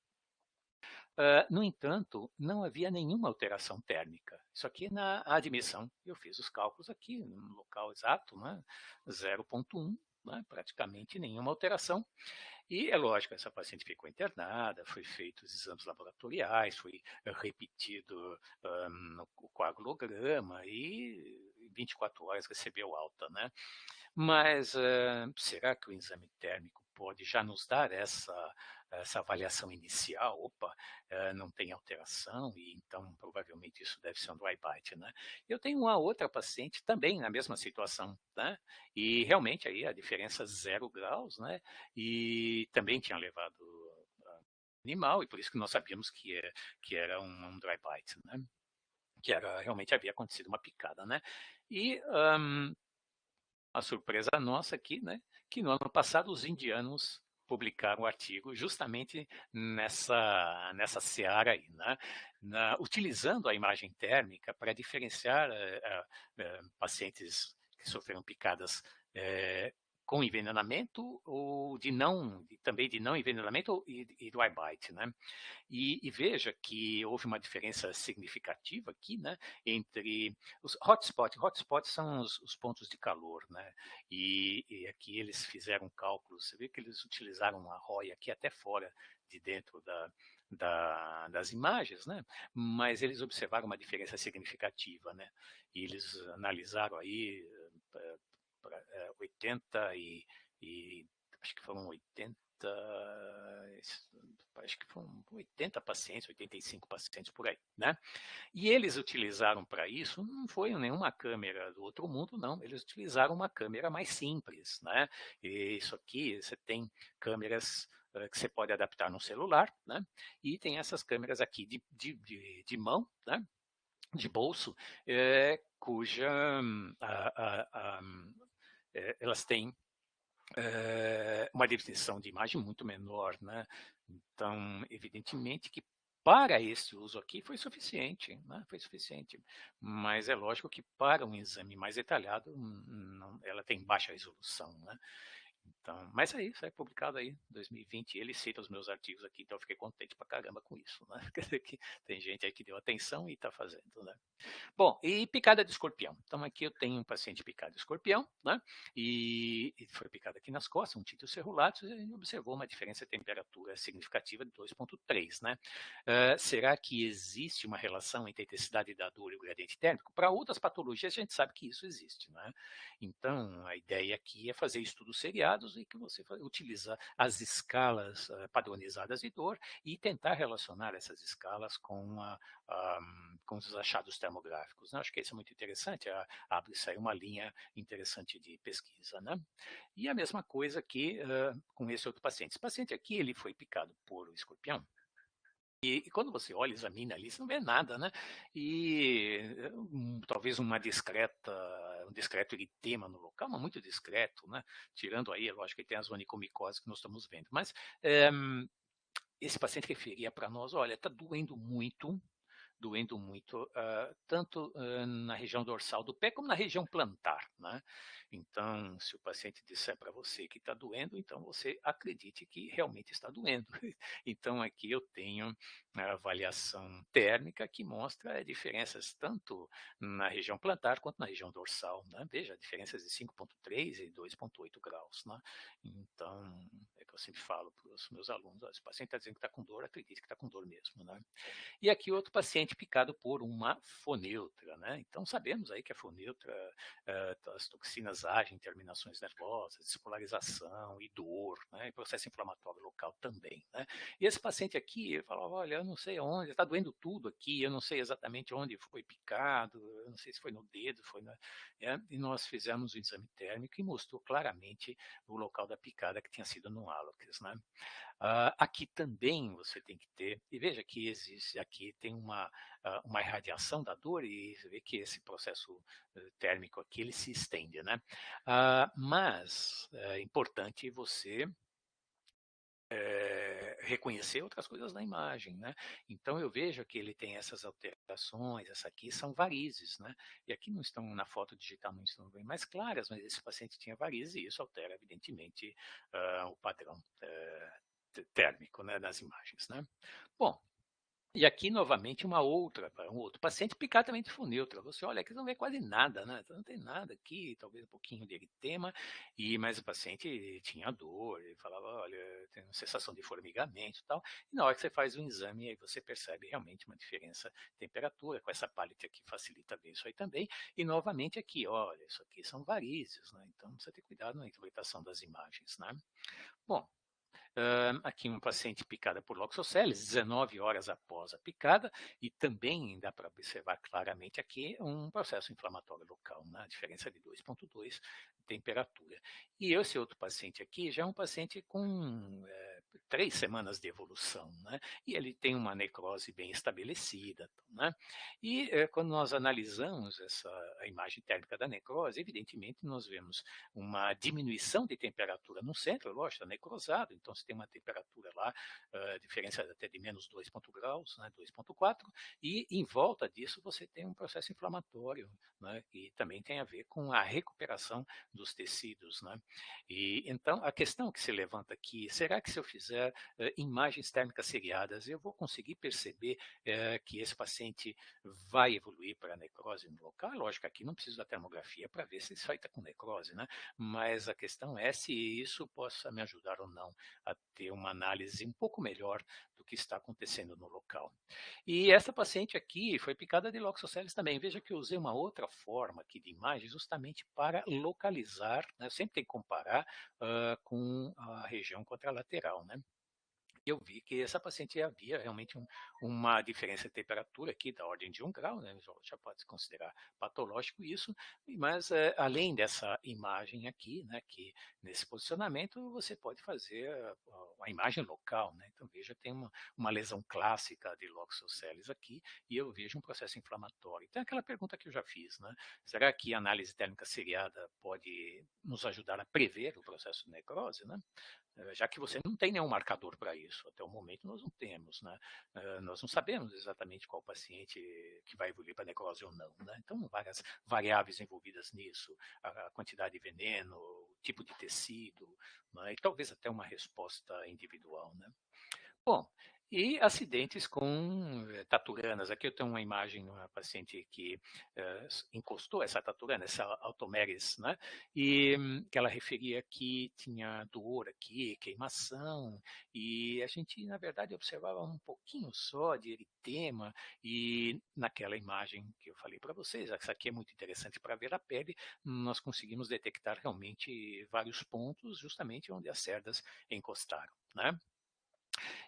No entanto, não havia nenhuma alteração térmica. Isso aqui na admissão, eu fiz os cálculos aqui, no local exato, né? 0,1, né? Praticamente nenhuma alteração. E é lógico, essa paciente ficou internada, foi feito os exames laboratoriais, foi repetido o coagulograma e em 24 horas recebeu alta, né? Mas será que o exame térmico pode já nos dar essa avaliação inicial? Opa, não tem alteração, e então provavelmente isso deve ser um dry bite, né? Eu tenho uma outra paciente também na mesma situação, né? E realmente aí a diferença 0 graus, né? E também tinha levado animal, e por isso que nós sabíamos que era um dry bite, né? Que realmente havia acontecido uma picada, né? E a surpresa nossa aqui, né, que no ano passado os indianos publicaram um artigo justamente nessa seara aí, né, utilizando a imagem térmica para diferenciar pacientes que sofreram picadas com envenenamento ou também de não envenenamento e dry bite, né? E veja que houve uma diferença significativa aqui, né, entre os hotspots. Hotspots são os pontos de calor, né? E aqui eles fizeram cálculos. Você vê que eles utilizaram uma ROI aqui até fora de dentro das imagens, né? Mas eles observaram uma diferença significativa, né? E eles analisaram aí 80 e acho que foram 80, acho que foram 80 pacientes, 85 pacientes por aí, né? E eles utilizaram para isso, não foi nenhuma câmera do outro mundo, não, eles utilizaram uma câmera mais simples, né? E isso aqui, você tem câmeras que você pode adaptar no celular, né? E tem essas câmeras aqui de mão, né? De bolso, cuja elas têm uma definição de imagem muito menor, né? Então, evidentemente que para esse uso aqui foi suficiente, né? Foi suficiente. Mas é lógico que para um exame mais detalhado, ela tem baixa resolução, né? Então, mas é isso, é publicado aí em 2020. Ele cita os meus artigos aqui, então eu fiquei contente pra caramba com isso, né? Quer dizer que tem gente aí que deu atenção e está fazendo, né? Bom, e picada de escorpião. Então, aqui eu tenho um paciente picado de escorpião, né? E foi picado aqui nas costas, um título cerulatus, e observou uma diferença de temperatura significativa de 2,3, né? Será que existe uma relação entre a intensidade da dor e o gradiente térmico? Para outras patologias, a gente sabe que isso existe, né? Então, a ideia aqui é fazer estudos seriados e que você utiliza as escalas padronizadas de dor e tentar relacionar essas escalas com os achados termográficos, né? Acho que isso é muito interessante, abre-se aí uma linha interessante de pesquisa, né? E a mesma coisa aqui com esse outro paciente. Esse paciente aqui, ele foi picado por um escorpião, e quando você olha, examina ali, você não vê nada, né? E talvez um discreto eritema no local, mas muito discreto, né? Tirando aí, lógico que tem as vanicomicoses que nós estamos vendo. Mas esse paciente referia para nós, olha, está doendo muito, tanto na região dorsal do pé como na região plantar, né? Então, se o paciente disser para você que está doendo, então você acredite que realmente está doendo. Então, aqui eu tenho a avaliação térmica que mostra diferenças tanto na região plantar quanto na região dorsal, né? Veja, diferenças de 5,3 e 2,8 graus, né? Então, é que eu sempre falo para os meus alunos, se o paciente está dizendo que está com dor, acredite que está com dor mesmo, né? E aqui outro paciente picado por uma foneutra, né? Então sabemos aí que a foneutra, as toxinas agem em terminações nervosas, despolarização e dor, né? E processo inflamatório local também, né? E esse paciente aqui, ele falava, olha, eu não sei onde, está doendo tudo aqui, eu não sei exatamente onde foi picado, eu não sei se foi no dedo, e nós fizemos o exame térmico e mostrou claramente o local da picada que tinha sido no hálocres, né? Aqui também você tem que ter, e veja que existe, aqui tem uma irradiação da dor, e você vê que esse processo térmico aqui ele se estende, né? Mas é importante você reconhecer outras coisas na imagem, né? Então eu vejo que ele tem essas alterações, essa aqui são varizes, né? E aqui não estão na foto digital, não estão bem mais claras, mas esse paciente tinha varizes e isso altera evidentemente o padrão térmico, né, nas imagens, né? Bom, e aqui novamente um outro paciente picado também de foneutra. Você olha aqui, não vê quase nada, né? Então, não tem nada aqui, talvez um pouquinho de eritema, mas o paciente tinha dor, ele falava, olha, tem uma sensação de formigamento e tal. E na hora que você faz o exame, aí você percebe realmente uma diferença de temperatura, com essa palete aqui facilita ver isso aí também. E novamente aqui, olha, isso aqui são varizes, né? Então precisa ter cuidado na interpretação das imagens, né? Bom, aqui um paciente picada por Loxoceles, 19 horas após a picada, e também dá para observar claramente aqui um processo inflamatório local, né? A diferença de 2,2 temperatura. E esse outro paciente aqui já é um paciente com 3 semanas de evolução, né? E ele tem uma necrose bem estabelecida, né? E quando nós analisamos a imagem térmica da necrose, evidentemente nós vemos uma diminuição de temperatura no centro, lógico, está necrosado, então você tem uma temperatura lá, diferença até de menos 2 graus, né, 2,4, e em volta disso você tem um processo inflamatório, né, que também tem a ver com a recuperação dos tecidos, né? E então a questão que se levanta aqui, será que se eu fizer imagens térmicas seriadas, eu vou conseguir perceber que esse paciente vai evoluir para necrose no local? Lógico, aqui não preciso da termografia para ver se isso aí está com necrose, né? Mas a questão é se isso possa me ajudar ou não a ter uma análise um pouco melhor do que está acontecendo no local. E essa paciente aqui foi picada de Loxoceles também. Veja que eu usei uma outra forma aqui de imagem justamente para localizar, né? Sempre tem que comparar com a região contralateral, né? Eu vi que essa paciente havia realmente uma diferença de temperatura aqui da ordem de 1 grau, né? Já pode se considerar patológico isso, mas além dessa imagem aqui, né, que nesse posicionamento você pode fazer a imagem local, né? Então veja, tem uma lesão clássica de Loxoceles aqui e eu vejo um processo inflamatório. Então é aquela pergunta que eu já fiz, né? Será que a análise térmica seriada pode nos ajudar a prever o processo de necrose, né? Já que você não tem nenhum marcador para isso. Até o momento nós não temos, né? Nós não sabemos exatamente qual paciente que vai evoluir para necrose ou não, né? Então, várias variáveis envolvidas nisso, a quantidade de veneno, o tipo de tecido, né? E talvez até uma resposta individual, né? Bom, e acidentes com taturanas. Aqui eu tenho uma imagem de uma paciente que encostou essa taturana, essa automeris, né? E que ela referia que tinha dor aqui, queimação, e a gente, na verdade, observava um pouquinho só de eritema, e naquela imagem que eu falei para vocês, essa aqui é muito interessante para ver a pele, nós conseguimos detectar realmente vários pontos, justamente onde as cerdas encostaram, né?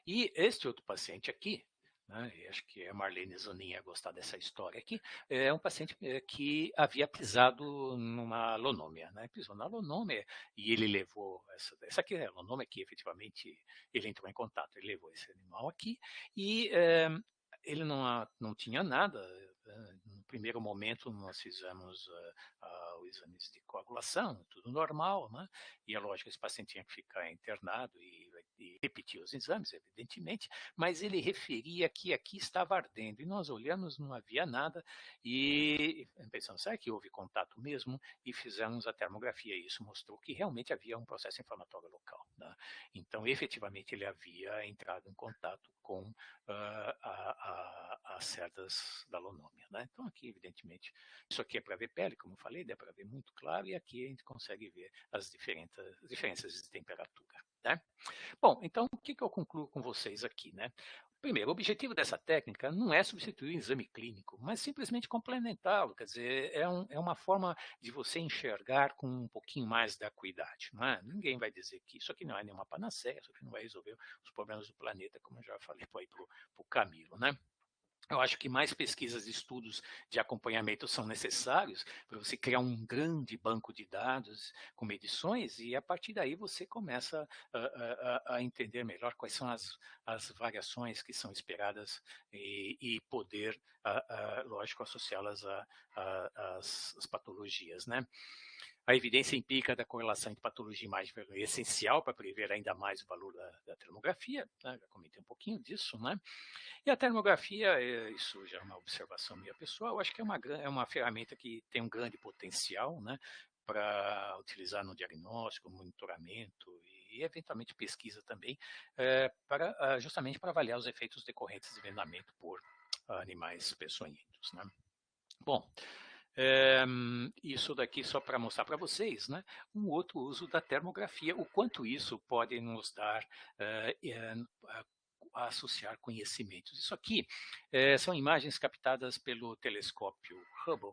E este outro paciente aqui, né, e acho que a Marlene Zanin ia gostar dessa história aqui, é um paciente que havia pisado numa lonômia, né? Pisou na lonômia e ele levou, essa aqui é a lonômia que efetivamente ele entrou em contato, ele levou esse animal aqui e ele não tinha nada. No primeiro momento nós fizemos os exames de coagulação, tudo normal, né? E é lógico que esse paciente tinha que ficar internado e repetir os exames, evidentemente, mas ele referia que aqui estava ardendo, e nós olhamos, não havia nada, e pensamos, será que houve contato mesmo? E fizemos a termografia, e isso mostrou que realmente havia um processo inflamatório local, né? Então, efetivamente, ele havia entrado em contato com as cerdas da lonômia, né? Então, aqui, evidentemente, isso aqui é para ver pele, como eu falei, dá para ver muito claro, e aqui a gente consegue ver as diferenças de temperatura, né? Bom, então o que eu concluo com vocês aqui, né? Primeiro, o objetivo dessa técnica não é substituir o exame clínico, mas simplesmente complementá-lo. Quer dizer, é uma forma de você enxergar com um pouquinho mais da acuidade. Não é? Ninguém vai dizer que isso aqui não é nenhuma panaceia, isso aqui não vai resolver os problemas do planeta, como eu já falei para o Camilo, né? Eu acho que mais pesquisas e estudos de acompanhamento são necessários para você criar um grande banco de dados com medições e a partir daí você começa a entender melhor quais são as variações que são esperadas e poder, lógico, associá-las às patologias, né? A evidência empírica da correlação entre patologia e imagem é essencial para prever ainda mais o valor da termografia, né? Já comentei um pouquinho disso, né? E a termografia, isso já é uma observação minha pessoal, eu acho que é uma ferramenta que tem um grande potencial, né, para utilizar no diagnóstico, monitoramento e eventualmente pesquisa também, justamente para avaliar os efeitos decorrentes de envenenamento por animais peçonhentos, né? Bom, isso daqui só para mostrar para vocês, né, um outro uso da termografia, o quanto isso pode nos dar a associar conhecimentos. Isso aqui são imagens captadas pelo telescópio Hubble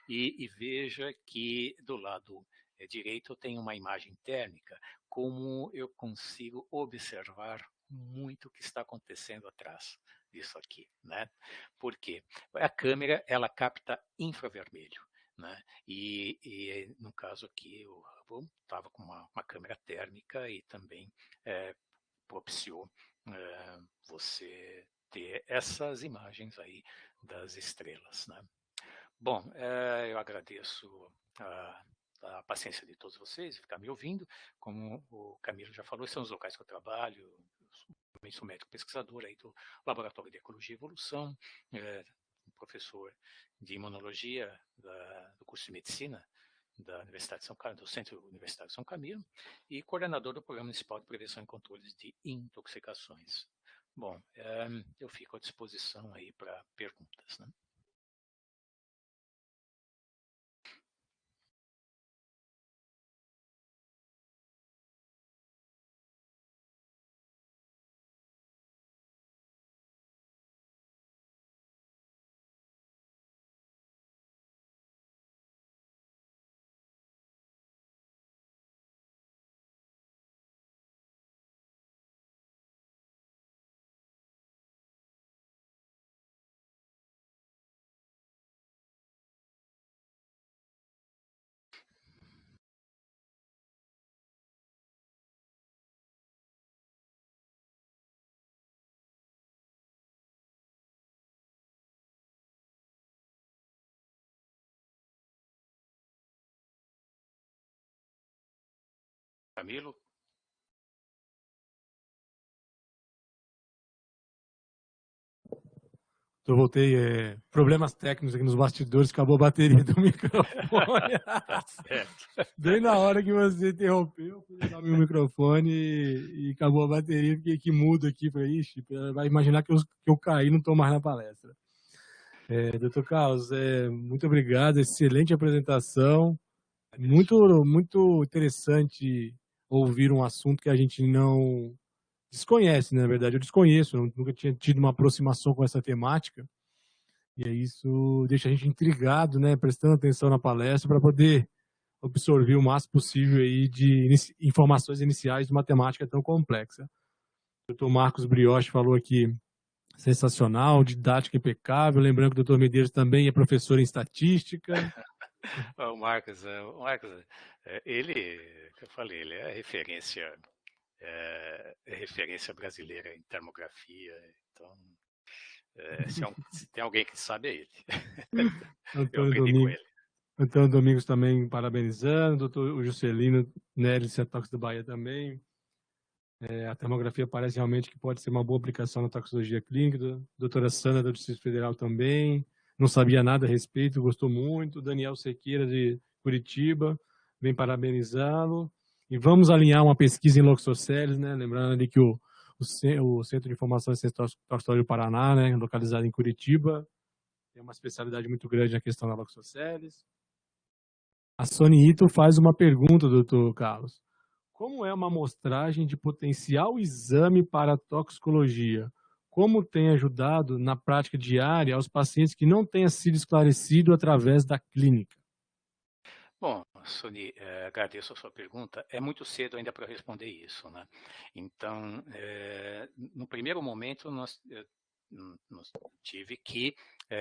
e veja que do lado direito tem uma imagem térmica, como eu consigo observar muito o que está acontecendo atrás disso aqui, né? Por quê? A câmera ela capta infravermelho, né? E no caso aqui o Hubble estava com uma câmera térmica e também propiciou você ter essas imagens aí das estrelas, né? Bom, eu agradeço a paciência de todos vocês, ficar me ouvindo. Como o Camilo já falou, são os locais que eu trabalho. Eu sou médico pesquisador aí do Laboratório de Ecologia e Evolução, professor de imunologia do curso de medicina da Universidade de São Carlos, do Centro Universitário de São Camilo, e coordenador do Programa Municipal de Prevenção e Controles de Intoxicações. Bom, eu fico à disposição aí para perguntas, né? Camilo? Eu voltei, problemas técnicos aqui nos bastidores, acabou a bateria do microfone. Tá certo. Bem na hora que você interrompeu, eu fui ligar meu microfone e acabou a bateria, fiquei aqui mudo aqui, falei, ixi, vai imaginar que eu caí e não estou mais na palestra. Dr. Carlos, muito obrigado, excelente apresentação, muito interessante ouvir um assunto que a gente não desconhece, né? Na verdade, eu desconheço, eu nunca tinha tido uma aproximação com essa temática, e aí isso deixa a gente intrigado, né? Prestando atenção na palestra para poder absorver o máximo possível aí de informações iniciais de uma temática tão complexa. O Dr. Marcos Brioche falou aqui, sensacional, didática impecável, lembrando que o Dr. Medeiros também é professor em estatística. O Marcos, ele, que eu falei, ele é referência brasileira em termografia, então se tem alguém que sabe é ele. Eu aprendi com ele. Antônio Domingos também parabenizando, doutor Juscelino Nery Cetox do Bahia também. A termografia parece realmente que pode ser uma boa aplicação na toxicologia clínica. Doutora Sandra do Distrito Federal também, não sabia nada a respeito, gostou muito. Daniel Sequeira de Curitiba, vem parabenizá-lo. E vamos alinhar uma pesquisa em Loxoceles, né? Lembrando ali que o Centro de Informação e Ciência Toxicologia do Paraná, né? Localizado em Curitiba, tem uma especialidade muito grande na questão da Loxoceles. A Sony Ito faz uma pergunta, doutor Carlos. Como é uma amostragem de potencial exame para toxicologia? Como tem ajudado na prática diária aos pacientes que não tenha sido esclarecido através da clínica? Bom, Sony, agradeço a sua pergunta. É muito cedo ainda para responder isso, né? Então, no primeiro momento, nós tive que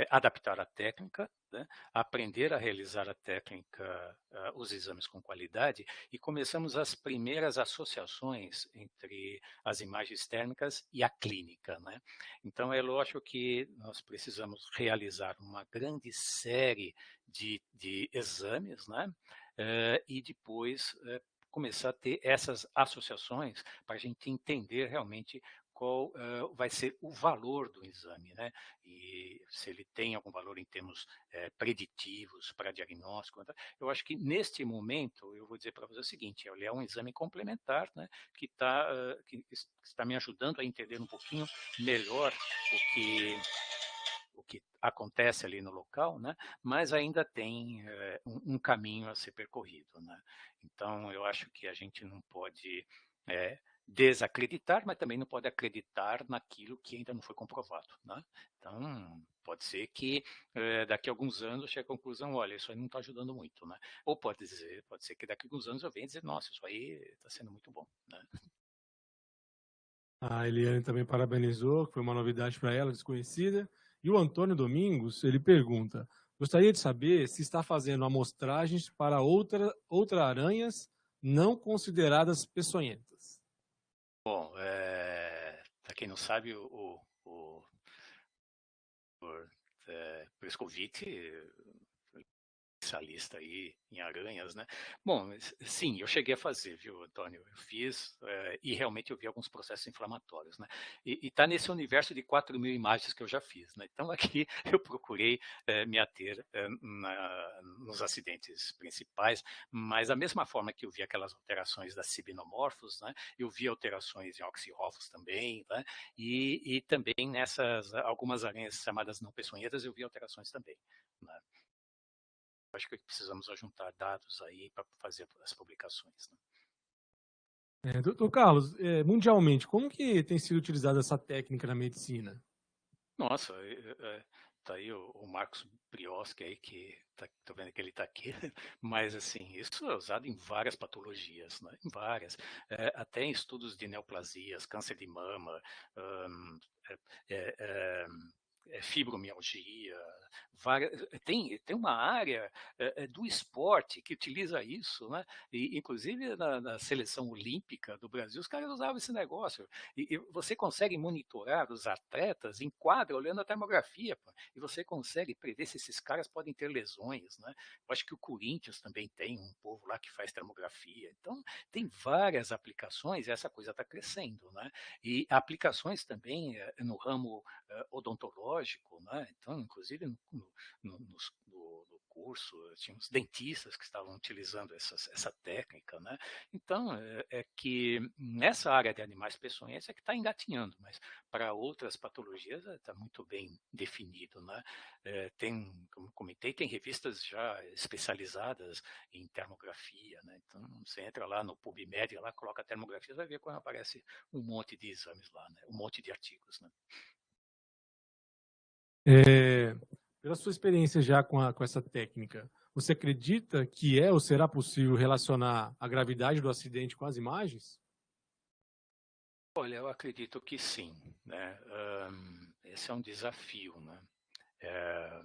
adaptar a técnica, né? Aprender a realizar a técnica, os exames com qualidade, e começamos as primeiras associações entre as imagens térmicas e a clínica, né? Então, é lógico que nós precisamos realizar uma grande série de exames, né? E depois começar a ter essas associações para a gente entender realmente qual vai ser o valor do exame, né? E se ele tem algum valor em termos preditivos para diagnóstico. Eu acho que neste momento, eu vou dizer para você o seguinte, ele é um exame complementar, né? Que está me ajudando a entender um pouquinho melhor o que acontece ali no local, né? Mas ainda tem um caminho a ser percorrido, né? Então, eu acho que a gente não pode desacreditar, mas também não pode acreditar naquilo que ainda não foi comprovado, né? Então, pode ser que daqui a alguns anos chegue à conclusão, olha, isso aí não está ajudando muito, né? Ou pode ser que daqui a alguns anos eu venha dizer, nossa, isso aí está sendo muito bom, né? A Eliane também parabenizou, que foi uma novidade para ela, desconhecida. E o Antônio Domingos, ele pergunta, gostaria de saber se está fazendo amostragens para outras aranhas não consideradas peçonhentas. Bom, para quem não sabe, Prescovitch, especialista aí em aranhas, né? Bom, sim, eu cheguei a fazer, viu, Antônio? Eu fiz e realmente eu vi alguns processos inflamatórios, né? E tá nesse universo de 4.000 imagens que eu já fiz, né? Então aqui eu procurei me ater nos acidentes principais, mas da mesma forma que eu vi aquelas alterações da cibinomorphos, né? Eu vi alterações em oxirrofos também, né? E também nessas algumas aranhas chamadas não peçonhentas eu vi alterações também, né? Acho que precisamos juntar dados aí para fazer as publicações. Né? Doutor Carlos, mundialmente, como que tem sido utilizada essa técnica na medicina? Nossa, tá aí o Marcos Brioski aí, que tô vendo que ele está aqui, mas assim, isso é usado em várias patologias, né? Em várias, até em estudos de neoplasias, câncer de mama, hum, é, é, fibromialgia, tem uma área do esporte que utiliza isso, né? E, inclusive na seleção olímpica do Brasil, os caras usavam esse negócio. E você consegue monitorar os atletas em quadra, olhando a termografia, pô, e você consegue prever se esses caras podem ter lesões, né? Eu acho que o Corinthians também tem um povo lá que faz termografia. Então, tem várias aplicações e essa coisa está crescendo, né? E aplicações também no ramo odontológico, né? Então, inclusive no curso, tinha uns dentistas que estavam utilizando essa técnica, né? Então, que nessa área de animais peçonhentos é que está engatinhando, mas para outras patologias está muito bem definido, né? Tem, como comentei, tem revistas já especializadas em termografia, né? Então, você entra lá no PubMed, lá coloca termografia, você vai ver quando aparece um monte de exames lá, né? Um monte de artigos, né? Pela sua experiência já com essa técnica, você acredita que ou será possível relacionar a gravidade do acidente com as imagens? Olha, eu acredito que sim, né? Esse é um desafio, né? É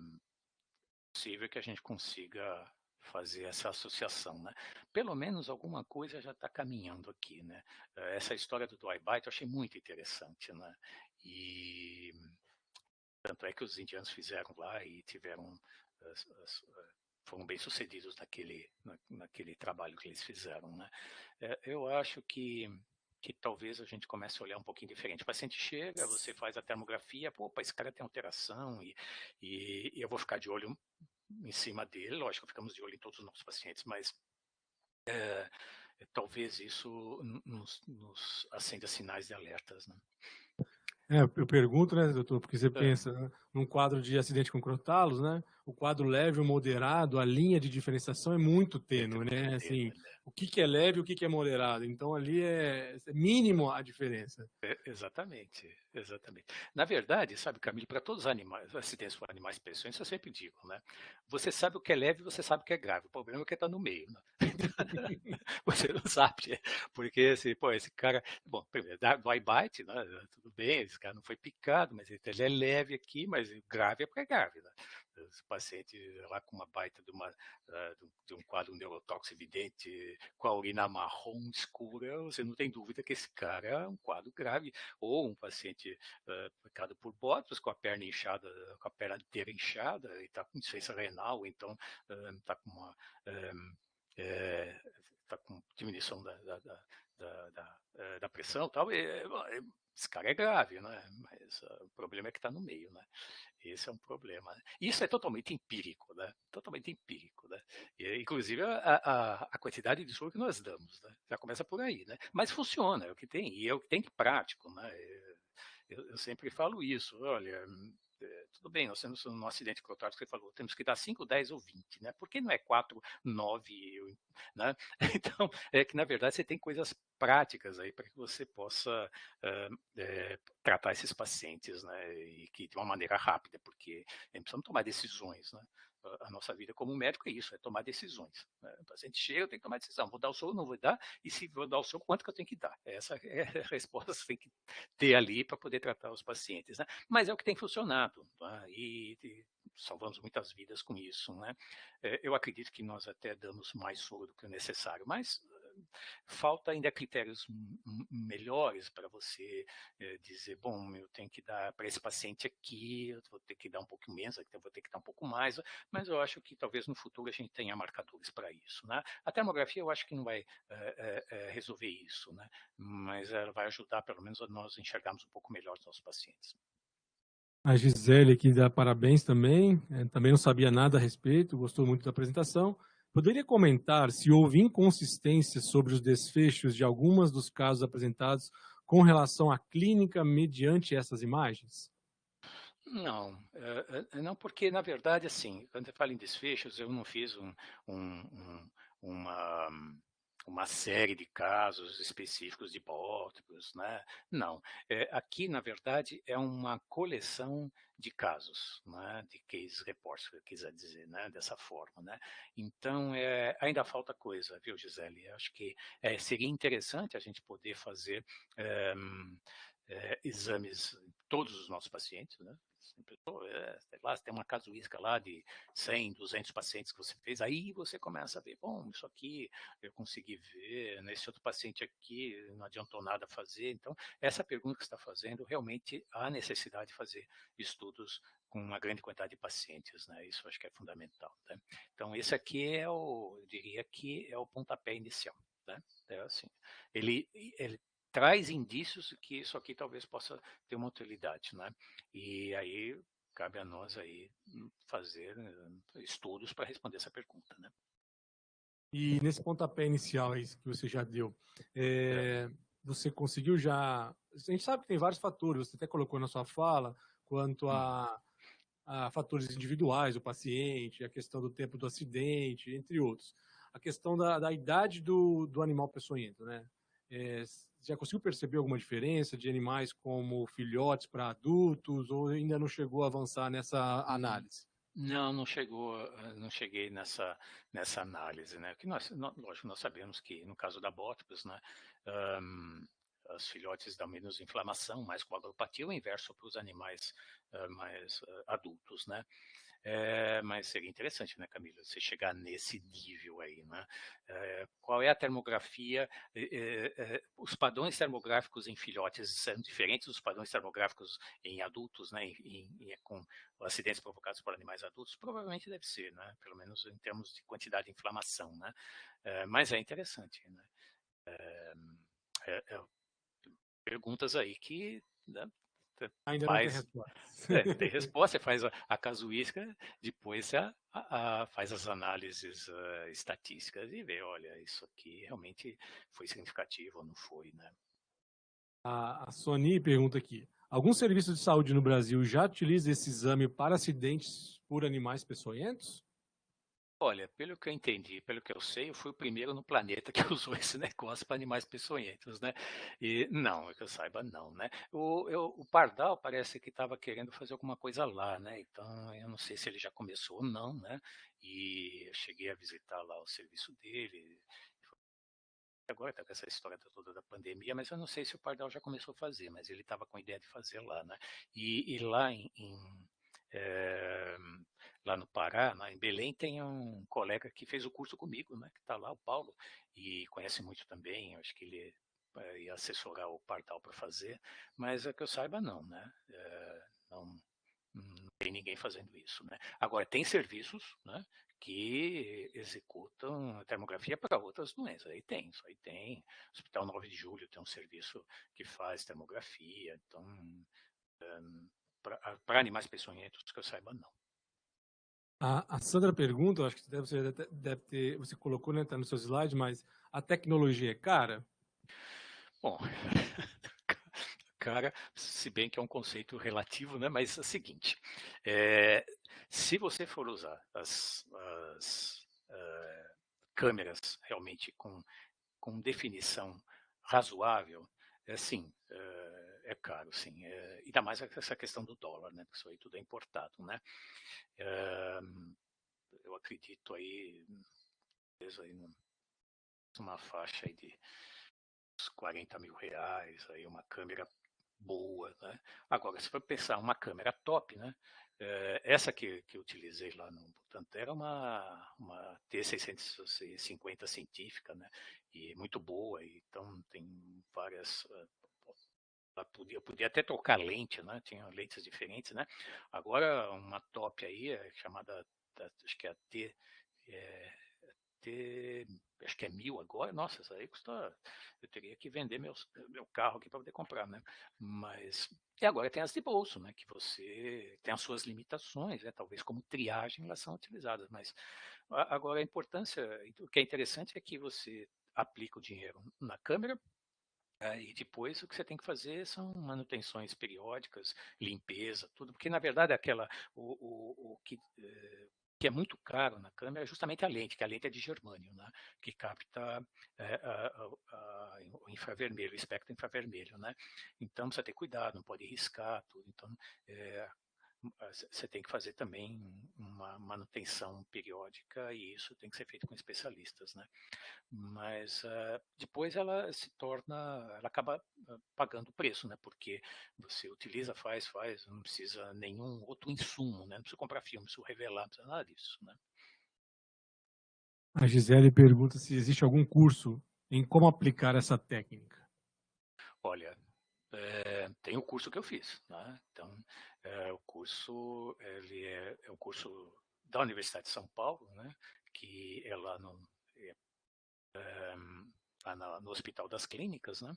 possível que a gente consiga fazer essa associação, né? Pelo menos alguma coisa já está caminhando aqui, né? Essa história do dry bite eu achei muito interessante, né? E tanto é que os indianos fizeram lá e tiveram foram bem sucedidos naquele trabalho que eles fizeram, né? Eu acho que talvez a gente comece a olhar um pouquinho diferente. O paciente chega, você faz a termografia, pô, esse cara tem alteração e eu vou ficar de olho em cima dele, lógico, ficamos de olho em todos os nossos pacientes, mas talvez isso nos acenda sinais de alertas, né? Eu pergunto, né, doutor, porque você pensa, né, num quadro de acidente com crotalos, né, o quadro leve ou moderado, a linha de diferenciação é muito tênue, né, assim, Né? o que é leve e o que é moderado, então ali é mínimo a diferença. Exatamente, exatamente. Na verdade, sabe, Camilo, para todos os animais, acidentes com animais peçonhentos, eu sempre digo, né? Você sabe o que é leve, você sabe o que é grave. O problema é que está no meio, né? Você não sabe, porque assim, pô, esse cara, bom, primeiro, dói bite, né? Tudo bem, esse cara não foi picado, mas ele é leve aqui, mas grave é porque é grave, né? Esse paciente lá com uma baita de um quadro neurotóxico evidente, com a urina marrom escura, você não tem dúvida que esse cara é um quadro grave. Ou um paciente picado por botas, com a perna inchada, com a perna inteira inchada, e está com insuficiência renal, então está com uma. Está com diminuição da pressão e tal. Esse cara é grave, né? Mas o problema é que está no meio, né? Esse é um problema. Isso é totalmente empírico, né? Totalmente empírico, né? E, inclusive a quantidade de soro que nós damos, né? Já começa por aí, né? Mas funciona, é o que tem, e é o que tem de prático, né? Eu sempre falo isso, olha, tudo bem, nós temos um acidente crotário que você falou, temos que dar 5, 10 ou 20, né? Por que não é 4, 9, né? Então, é que na verdade você tem coisas práticas aí para que você possa tratar esses pacientes, né? E que de uma maneira rápida, porque precisamos tomar decisões, né? A nossa vida como médico é isso, é tomar decisões. Né? O paciente chega, eu tenho que tomar decisão, vou dar o soro, não vou dar, e se vou dar o soro, quanto que eu tenho que dar? Essa é a resposta que você tem que ter ali para poder tratar os pacientes. Né? Mas é o que tem funcionado, tá? E salvamos muitas vidas com isso. Né? Eu acredito que nós até damos mais soro do que o necessário, mas falta ainda critérios melhores para você dizer, bom, eu tenho que dar para esse paciente aqui, eu vou ter que dar um pouco menos, aqui eu vou ter que dar um pouco mais, mas eu acho que talvez no futuro a gente tenha marcadores para isso, né? A termografia eu acho que não vai resolver isso, né? Mas ela vai ajudar pelo menos a nós enxergarmos um pouco melhor os nossos pacientes. A Gisele aqui dá parabéns também, também não sabia nada a respeito, gostou muito da apresentação. Poderia comentar se houve inconsistências sobre os desfechos de algumas dos casos apresentados com relação à clínica mediante essas imagens? Não, não, porque na verdade, assim, quando eu falo em desfechos, eu não fiz uma, uma série de casos específicos de bótricos, né? Não, aqui na verdade é uma coleção de casos, né? De case reports, se eu quiser dizer, né? Dessa forma, né? Então, ainda falta coisa, viu, Gisele? Eu acho que seria interessante a gente poder fazer exames em todos os nossos pacientes, né? Sei lá, se tem uma casuística lá de 100, 200 pacientes que você fez, aí você começa a ver, bom, isso aqui eu consegui ver, nesse outro paciente aqui não adiantou nada fazer. Então, essa pergunta que você está fazendo, realmente há necessidade de fazer estudos com uma grande quantidade de pacientes, né? Isso eu acho que é fundamental, né? Então, esse aqui eu diria que é o pontapé inicial, né? Então, assim, ele traz indícios de que isso aqui talvez possa ter uma utilidade, né? E aí cabe a nós aí fazer estudos para responder essa pergunta, né? E nesse pontapé inicial aí que você já deu, você conseguiu já... A gente sabe que tem vários fatores, você até colocou na sua fala, quanto a fatores individuais, o paciente, a questão do tempo do acidente, entre outros. A questão da idade do animal peçonhento, né? Já conseguiu perceber alguma diferença de animais como filhotes para adultos, ou ainda não chegou a avançar nessa análise? Não, não chegou, não cheguei nessa análise, né? Que lógico, nós sabemos que no caso da bótricos, né, os filhotes dão menos inflamação, mais coagulopatia, o inverso para os animais mais adultos, né? Mas seria interessante, né, Camila, você chegar nesse nível aí, né? Qual é a termografia? Os padrões termográficos em filhotes são diferentes dos padrões termográficos em adultos, né? Com acidentes provocados por animais adultos? Provavelmente deve ser, né? Pelo menos em termos de quantidade de inflamação, né? Mas é interessante, né? Perguntas aí que, né, Ainda não tem faz resposta. tem resposta, você faz a casuística, depois você faz as análises estatísticas e vê, olha, isso aqui realmente foi significativo ou não foi, né? A Sony pergunta aqui: algum serviço de saúde no Brasil já utiliza esse exame para acidentes por animais peçonhentos? Olha, pelo que eu entendi, pelo que eu sei, eu fui o primeiro no planeta que usou esse negócio para animais peçonhentos, né? E não, que eu saiba, não, né? O Pardal parece que estava querendo fazer alguma coisa lá, né? Então, eu não sei se ele já começou ou não, né? E eu cheguei a visitar lá o serviço dele. Agora está com essa história toda da pandemia, mas eu não sei se o Pardal já começou a fazer, mas ele estava com a ideia de fazer lá, né? E lá eh, lá no Pará, em Belém, tem um colega que fez o curso comigo, né? Que está lá, o Paulo, e conhece muito também. Eu acho que ele ia assessorar o Pardal para fazer, mas é que eu saiba não, né? Não tem ninguém fazendo isso, né? Agora tem serviços, né? Que executam a termografia para outras doenças. Aí tem, isso aí tem. Hospital 9 de Julho tem um serviço que faz termografia. Então, para animais peçonhentos, que eu saiba, não. A Sandra pergunta, acho que deve ter, você colocou, né, tá no seu slide, mas a tecnologia é cara? Bom, cara, se bem que é um conceito relativo, né? Mas é o seguinte: é, se você for usar as câmeras realmente com definição razoável, sim, é caro, sim. Ainda mais essa questão do dólar, né? Porque isso aí tudo é importado, né? Eu acredito aí, numa faixa aí de uns R$ 40 mil, aí uma câmera boa, né? Agora, se for pensar uma câmera top, né? Essa que eu utilizei lá no Butantan era uma T650 científica, né? E muito boa, então tem várias. Eu podia até trocar lente, né? Tinha lentes diferentes, né? Agora, uma top aí, chamada, acho que é a T, acho que é 1000 agora, nossa, isso aí custa, eu teria que vender meu carro aqui para poder comprar, né? Mas, e agora tem as de bolso, né? Que você tem as suas limitações, né? Talvez como triagem elas são utilizadas, mas agora a importância, o que é interessante é que você aplica o dinheiro na câmera, e depois o que você tem que fazer são manutenções periódicas, limpeza, tudo, porque na verdade o que é muito caro na câmera é justamente a lente, que a lente é de germânio, né? Que capta o infravermelho, o espectro infravermelho, né? Então precisa ter cuidado, não pode riscar tudo. Então você tem que fazer também uma manutenção periódica e isso tem que ser feito com especialistas, né? Mas depois ela se torna, ela acaba pagando o preço, né? Porque você utiliza, faz, não precisa nenhum outro insumo, né? Não precisa comprar filme, não precisa revelar, não precisa nada disso, né? A Gisele pergunta se existe algum curso em como aplicar essa técnica. Olha, tem o curso que eu fiz, né? Então, o curso, ele é um curso da Universidade de São Paulo, né? Que é lá no Hospital das Clínicas, né?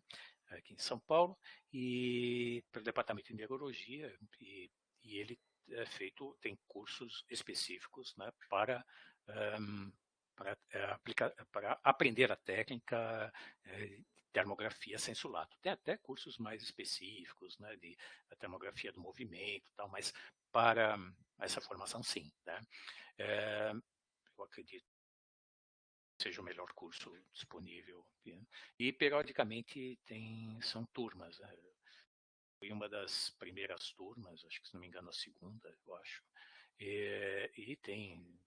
Aqui em São Paulo, e pelo Departamento de Neurologia, e ele tem cursos específicos, né, para para aprender a técnica de termografia sensulato. Tem até cursos mais específicos, né, de termografia do movimento, tal, mas para essa formação, sim, né? Eu acredito seja o melhor curso disponível. E periodicamente são turmas. Né? Fui uma das primeiras turmas, acho que se não me engano a segunda, eu acho. E tem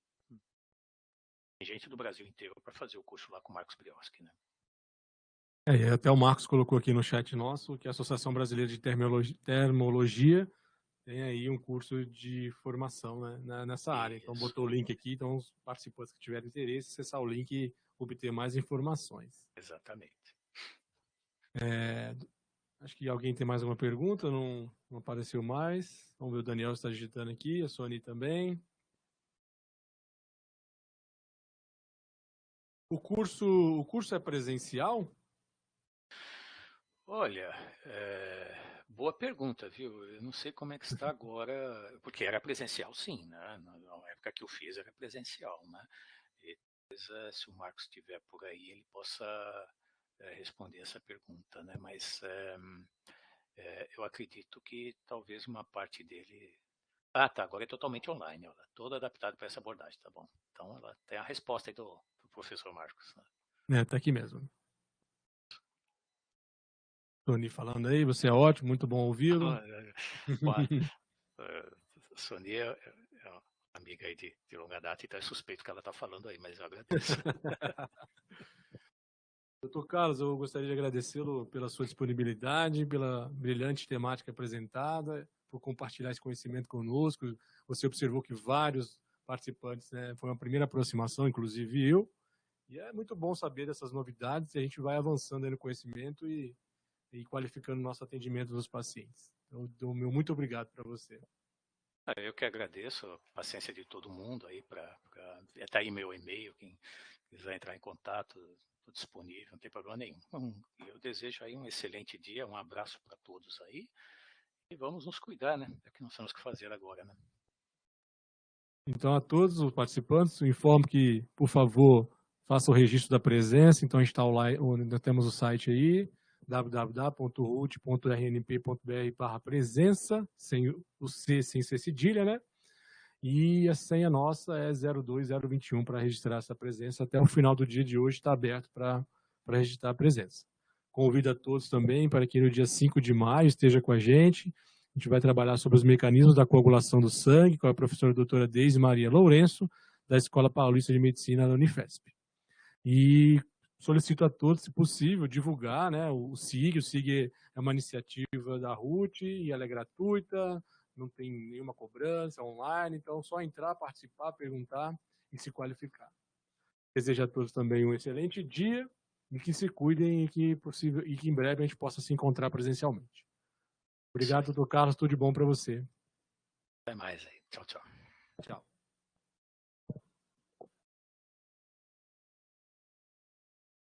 gente do Brasil inteiro para fazer o curso lá com o Marcos Brioski, né? Até o Marcos colocou aqui no chat nosso que a Associação Brasileira de Termologia tem aí um curso de formação, né, nessa área. Então, botou o link aqui. Então, os participantes que tiverem interesse, acessar o link e obter mais informações. Exatamente. Acho que alguém tem mais uma pergunta, não apareceu mais. Vamos ver, o Daniel está digitando aqui, a Sony também. O curso é presencial? Olha, boa pergunta, viu? Eu não sei como é que está agora, porque era presencial, sim, né? Na época que eu fiz era presencial, né? E talvez, se o Marcos estiver por aí, ele possa responder essa pergunta, né? Mas eu acredito que talvez uma parte dele. Ah, tá. Agora é totalmente online, ó, todo adaptado para essa abordagem, tá bom? Então ela tem a resposta aí do professor Marcos. Né? Tá aqui mesmo. Tony falando aí, você é ótimo, muito bom ouvi-lo. Sonia é uma amiga aí de longa data, então é suspeito que ela está falando aí, mas eu agradeço. Doutor Carlos, eu gostaria de agradecê-lo pela sua disponibilidade, pela brilhante temática apresentada, por compartilhar esse conhecimento conosco. Você observou que vários participantes, né, foi uma primeira aproximação, inclusive eu, e é muito bom saber dessas novidades e a gente vai avançando aí no conhecimento e qualificando o nosso atendimento dos pacientes. Então, meu muito obrigado para você. Eu que agradeço a paciência de todo mundo aí tá aí meu e-mail, quem quiser entrar em contato, estou disponível, não tem problema nenhum. Eu desejo aí um excelente dia, um abraço para todos aí e vamos nos cuidar, né? É o que nós temos que fazer agora, né? Então, a todos os participantes, informo que, por favor, faça o registro da presença. Então, a gente está online, nós temos o site aí, www.rut.rnp.br/presença, sem o C, sem ser cedilha, né? E a senha nossa é 02021 para registrar essa presença. Até o final do dia de hoje está aberto para registrar a presença. Convido a todos também para que no dia 5 de maio esteja com a gente. A gente vai trabalhar sobre os mecanismos da coagulação do sangue com a professora doutora Deise Maria Lourenço, da Escola Paulista de Medicina da Unifesp. E solicito a todos, se possível, divulgar, né, o SIG. O SIG é uma iniciativa da RUT e ela é gratuita, não tem nenhuma cobrança, online, então é só entrar, participar, perguntar e se qualificar. Desejo a todos também um excelente dia e que se cuidem e que possível e que em breve a gente possa se encontrar presencialmente. Obrigado, doutor Carlos, tudo de bom para você. Até mais aí. Tchau, tchau. Tchau.